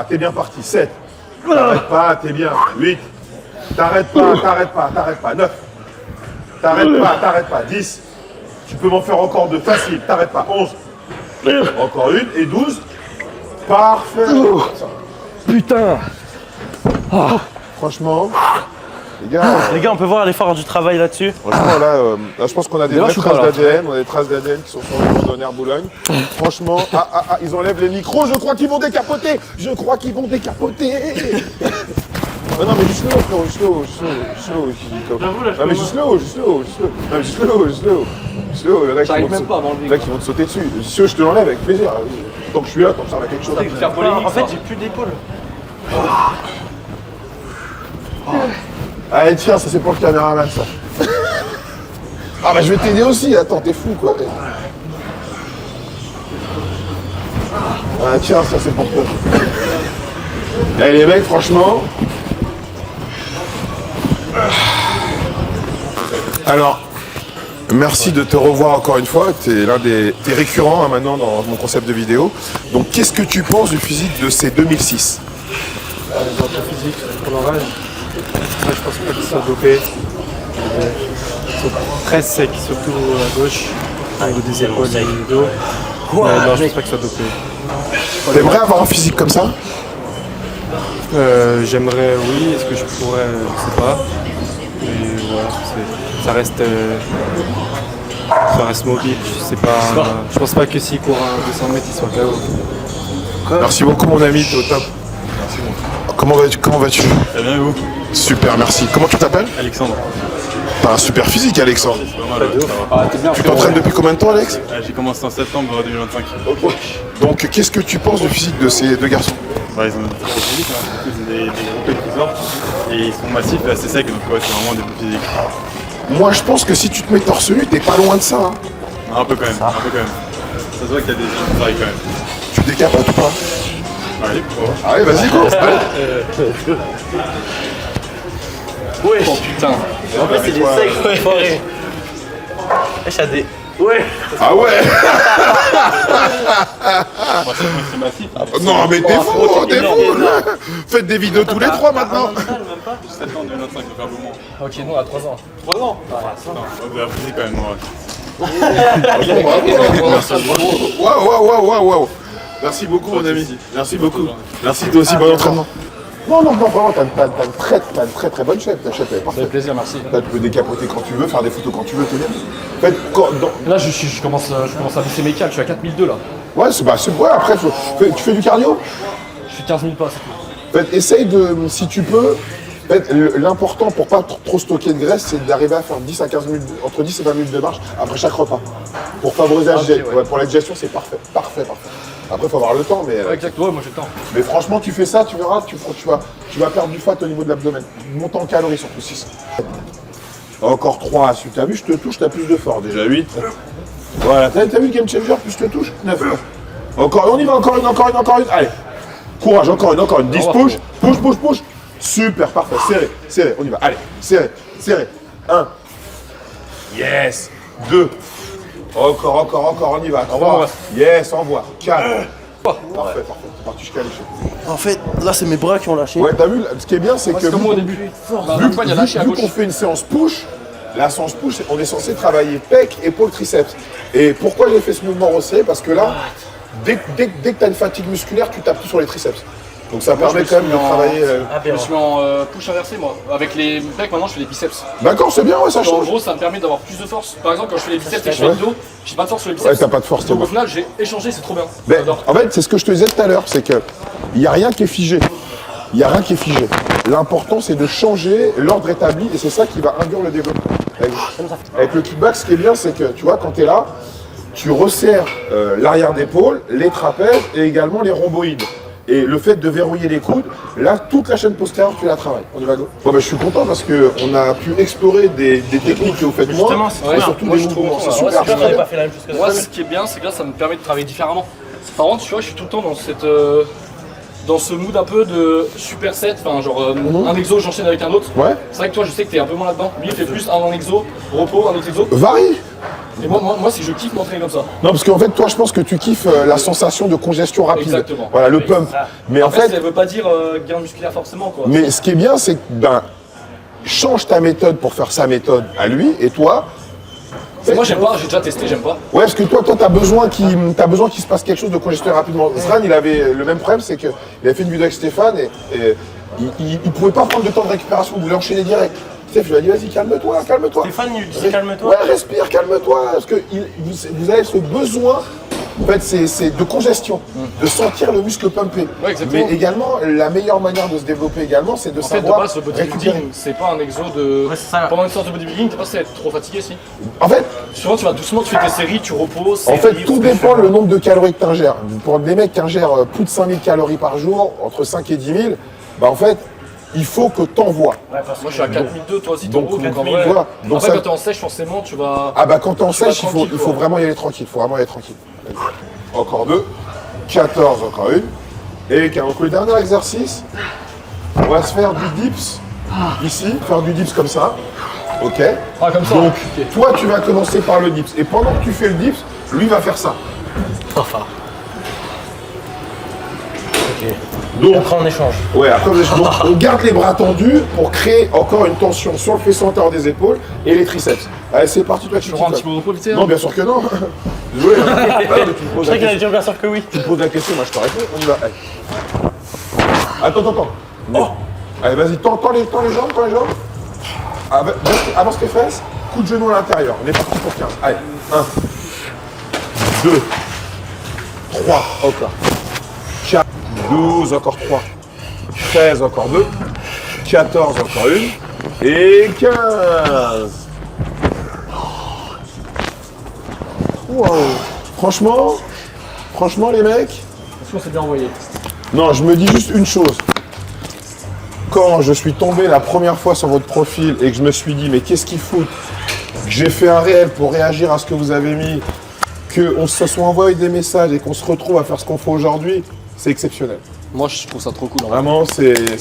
T'es bien parti. 7. T'arrêtes pas, t'es bien. 8. T'arrêtes pas. 9. T'arrêtes pas. 10. Tu peux m'en faire encore 2. Facile. T'arrêtes pas. 11. Encore une. Et 12. Parfait. Putain. Franchement, Les gars, on peut voir l'effort du travail là-dessus. franchement là, je pense qu'on a des vraies traces d'ADN. On a des traces d'ADN qui sont sur le cordonnière Boulogne. Franchement, ils enlèvent les micros. Je crois qu'ils vont décapoter. Non mais juste le haut, frérot, juste le haut. Non mais juste le haut. Il y en a qui vont te sauter dessus. Si tu veux, je te l'enlève avec plaisir. Tant que je suis là, tant que ça va quelque chose. En fait, j'ai plus d'épaule. Allez, tiens, ça c'est pour le caméraman, ça. Ah bah je vais t'aider aussi, attends, t'es fou quoi. Ah tiens, ça c'est pour toi. Allez les mecs, franchement. Alors, merci de te revoir encore une fois. T'es t'es récurrent hein, maintenant dans mon concept de vidéo. Donc qu'est-ce que tu penses du physique de ces 2006? Dans ton physique, pour l'orage, moi je pense pas qu'ils soient dopés. Ils sont très secs, surtout à gauche, au niveau des épaules et du dos. Non, je pense pas qu'ils soient dopés. T'aimerais avoir un physique comme ça? J'aimerais, oui. Est-ce que je pourrais, je sais pas. Mais voilà, ça reste mobile. Je pense pas que s'il court à 200 mètres, il soit KO. Merci beaucoup mon ami, t'es au top. Comment vas-tu? Eh bien, vous? Super, merci. Comment tu t'appelles? Alexandre. T'as un super physique, Alexandre. Pas mal, ça va. Tu t'entraînes depuis combien de temps, Alex? J'ai commencé en septembre 2025. Ok. Donc, qu'est-ce que tu penses du physique de ces deux garçons? Ouais, ils ont des très physiques, hein. Surtout, c'est des gros pecs qui sortent et ils sont massifs et assez secs, donc ouais, c'est vraiment des beaux physiques. Moi, je pense que si tu te mets torse nu, t'es pas loin de ça. Hein. Un peu quand même, un peu quand même. Ça se voit qu'il y a des gens qui travaillent quand même. Tu décapotes ou pas? Allez, pourquoi pas. Allez, vas-y, go. Ouais. Oh putain. En fait, c'est des secs forêts. Wesh, y'a des. Ouais. Ah ouais. Moi, c'est massif. Non, mais t'es fou, t'es fou. Faites des vidéos tous les trois maintenant. 7 ans, 2025, donc un peu moins. Ok, nous à 3 ans. 3 ans. Vous avez apprécié quand même, moi. Waouh. Merci beaucoup, mon ami. Merci beaucoup. Merci, toi aussi, bon entraînement. Non, vraiment, t'as une très bonne shape. Ta shape est Ça fait parfaite. plaisir, merci. Là, tu peux décapoter quand tu veux, faire des photos quand tu veux, t'es bien. En fait, Là, je commence à baisser mes cales, je suis à 4002 là. ouais, ouais, après, tu fais du cardio. Je suis 15 000 pas, c'est tout. En fait, essaye de, si tu peux, en fait, l'important pour pas trop stocker de graisse, c'est d'arriver à faire 10 à 15 minutes, entre 10 et 20 minutes de marche après chaque repas. Pour favoriser la digestion. ouais. Pour la digestion, c'est parfait. Après, il faut avoir le temps, mais, Ouais, exactement, moi j'ai le temps. mais franchement, tu fais ça, tu verras, tu vas perdre du fat au niveau de l'abdomen. Monte en calories, surtout 6. Encore 3, si tu as vu, je te touche, tu as plus de force. Déjà 8. Voilà, t'as vu Game Changer, plus je te touche, 9. Encore, on y va, encore une. Allez, courage, encore une. 10, push. Super, parfait, serré, on y va. Allez, serré. 1. Yes. 2. Encore, on y va. 3. Yes, envoie. 4. Parfait. C'est parti jusqu'à l'échelle. En fait, là, c'est mes bras qui ont lâché. Ouais, t'as vu, ce qui est bien, c'est que C'est comme moi au début. Antoine, il a lâché à vu gauche. qu'on fait une séance push, la séance push, on est censé travailler pec, épaule, triceps. Et pourquoi j'ai fait ce mouvement resserré? Parce que là, dès que tu as une fatigue musculaire, tu tapes tout sur les triceps. Donc ça permet quand même de travailler. Je me suis en push inversé moi. Avec les pecs, maintenant je fais des biceps. D'accord, c'est bien, ouais, ça En change. gros, ça me permet d'avoir plus de force. Par exemple, quand je fais les biceps et que je fais le dos, j'ai pas de force sur les biceps. Ouais, t'as pas de force, Donc t'es au final, j'ai échangé, c'est trop bien. Mais, J'adore. en fait, c'est ce que je te disais tout à l'heure, c'est que il n'y a rien qui est figé. L'important, c'est de changer l'ordre établi et c'est ça qui va induire le développement. Avec le kickback, ce qui est bien, c'est que, tu vois, quand tu es là, tu resserres l'arrière d'épaule, les trapèzes et également les rhomboïdes. Et le fait de verrouiller les coudes, là, toute la chaîne postérieure, tu la travailles. On y va, go. Bon, je suis content parce qu'on a pu explorer des techniques que vous faites moins, Justement, c'est et bien. surtout Moi, des je trouve, mouvements. C'est ouais, super. c'est On n'avait pas fait la même chose que Moi, ça. ce qui est bien, c'est que là, ça me permet de travailler différemment. Par contre, tu vois, je suis tout le temps dans ce mood un peu de superset, enfin genre un exo j'enchaîne avec un autre. Ouais. C'est vrai que toi je sais que t'es un peu moins là-dedans. Lui il fait plus un exo, repos, un autre exo. Varie. Et moi si je kiffe m'entraîner comme ça. Non, parce qu'en fait, toi, je pense que tu kiffes la sensation de congestion rapide. Exactement. Voilà, le pump. Mais en Après fait, ça veut pas dire gain musculaire forcément quoi. mais ce qui est bien, c'est que, change ta méthode pour faire sa méthode à lui, et toi. Moi j'aime pas, j'ai déjà testé, j'aime pas. Ouais, parce que toi, t'as besoin qu'il se passe quelque chose de congestionné rapidement. Zran, il avait le même problème, c'est qu'il avait fait une vidéo avec Stéphane et il pouvait pas prendre de temps de récupération, il voulait enchaîner direct. Steph, je lui ai dit, vas-y, calme-toi. Stéphane, il dit calme-toi. Ouais, respire, calme-toi, parce que vous avez ce besoin, en fait, c'est de congestion, de sentir le muscle pumper. Ouais, exactement. Mais également, la meilleure manière de se développer également, c'est de En fait de savoir base le récupérer. bodybuilding c'est pas un exo de. Ouais, c'est ça. Pendant une séance de bodybuilding t'es pas censé être trop fatigué si. En fait, Souvent tu vas doucement, tu fais tes séries, tu reposes. En fait, tout dépend le nombre de calories que tu ingères. Pour des mecs qui ingèrent plus de 5000 calories par jour, entre 5 et 10 000, en fait, il faut que tu envoies. Moi je suis à 4002, toi aussi t'es en Donc, haut, donc en 4000, vrai. voilà. Donc Après ça- quand t'es en sèche forcément tu vas. Ah bah quand t'es en Tu vas sèche, il tranquille, faut quoi. vraiment y aller tranquille. Encore 2, 14, encore une. Et donc le dernier exercice, on va se faire du dips, ici, faire du dips comme ça. Ok. Ah comme ça. Donc Ok. toi tu vas commencer par le dips. Et pendant que tu fais le dips, lui va faire ça. Donc, Après, on échange. ouais, après, donc, on garde les bras tendus pour créer encore une tension sur le fessier antérieur des épaules et les triceps. Allez, c'est parti, toi, tu Je rends un kiffes, petit peu de repos vite fait. Non, bien sûr que non. Désolé, hein. Ah, mais tu me poses Je la sais qu'il question. a déjà bien sûr que oui. Tu me poses la question, moi je te réponds. On y va. Allez. Attends. Oh. Allez, vas-y, tends les jambes, Avance tes fesses, coup de genou à l'intérieur. On est parti pour 15. Allez, 1, 2, 3, encore. 4, 12, encore 3. 13, encore 2. 14, encore une. Et 15. Wow. Franchement, Franchement, les mecs, Est-ce qu'on s'est bien envoyé? non, je me dis juste une chose. Quand je suis tombé la première fois sur votre profil et que je me suis dit, mais qu'est-ce qu'ils foutent? J'ai fait un réel pour réagir à ce que vous avez mis, qu'on se soit envoyé des messages et qu'on se retrouve à faire ce qu'on fait aujourd'hui, c'est exceptionnel. Moi, je trouve ça trop cool. Vraiment,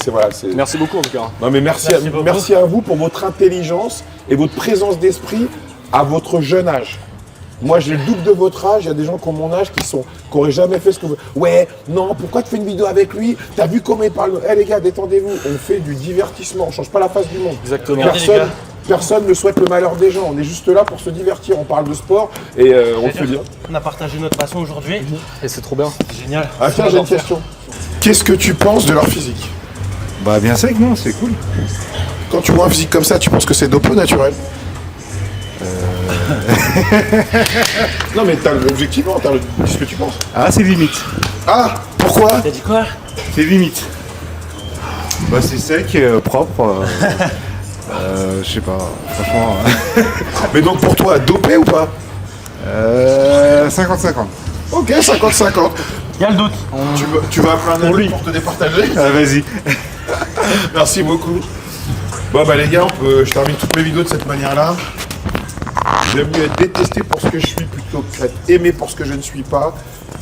voilà. Merci beaucoup en tout cas. Non, mais merci à vous pour votre intelligence et votre présence d'esprit à votre jeune âge. Moi, j'ai le double de votre âge. Il y a des gens qui ont mon âge qui n'auraient jamais fait ce que vous. Ouais, non, pourquoi tu fais une vidéo avec lui? T'as vu comment il parle? Eh les gars, détendez-vous. On fait du divertissement. On change pas la face du monde. Exactement. Personne ne souhaite le malheur des gens. On est juste là pour se divertir. On parle de sport et on le fait bien. On a partagé notre passion aujourd'hui. Et c'est trop bien. C'est génial. Ah tiens, j'ai une question. Qu'est-ce que tu penses de leur physique? Bah bien sec, non, c'est cool. Quand tu vois un physique comme ça, tu penses que c'est dopé ou naturel? Non mais objectivement, dis ce que tu penses. Ah, c'est limite. Ah, pourquoi? T'as dit quoi? C'est limite. Bah c'est sec, propre. Je sais pas, franchement. Mais donc pour toi, dopé ou pas? 50-50. Ok, 50-50. Il y a le doute. Tu vas appeler un ami pour te départager? Ah, vas-y. Merci beaucoup. Bon bah les gars, je termine toutes mes vidéos de cette manière-là. J'aime mieux être détesté pour ce que je suis plutôt que être aimé pour ce que je ne suis pas.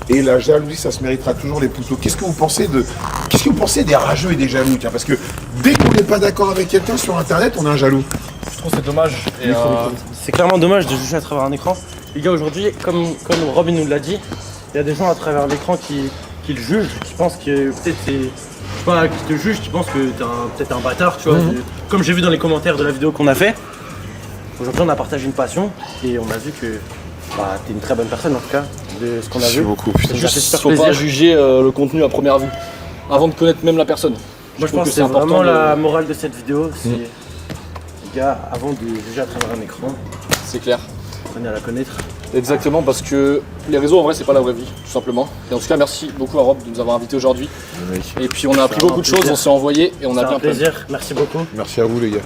Et la jalousie, ça se méritera toujours les poteaux. Qu'est-ce que vous pensez des rageux et des jaloux? Tiens, parce que dès qu'on n'est pas d'accord avec quelqu'un sur internet, on est un jaloux. Je trouve que c'est dommage. Et, C'est clairement dommage de juger à travers un écran. Les gars, aujourd'hui, comme Robin nous l'a dit, il y a des gens à travers l'écran qui le jugent, qui pensent que peut-être c'est. Je sais pas, qui te jugent, qui pensent que t'es peut-être un bâtard, tu vois. Comme j'ai vu dans les commentaires de la vidéo qu'on a fait. Aujourd'hui, on a partagé une passion et on a vu que t'es une très bonne personne en tout cas, de ce qu'on a vu. Merci beaucoup. Putain. juste, super faut plaisir. pas juger le contenu à première vue, avant de connaître même la personne. Moi, je pense que c'est vraiment la morale de cette vidéo. C'est, les gars, avant de juger à travers un écran, C'est clair. apprenez à la connaître. Exactement, parce que les réseaux en vrai c'est pas la vraie vie, tout simplement. Et en tout cas merci beaucoup à Rob de nous avoir invités aujourd'hui. Et puis on a appris beaucoup de choses, on s'est envoyé et on a C'est bien un plaisir, merci beaucoup. Merci à vous les gars.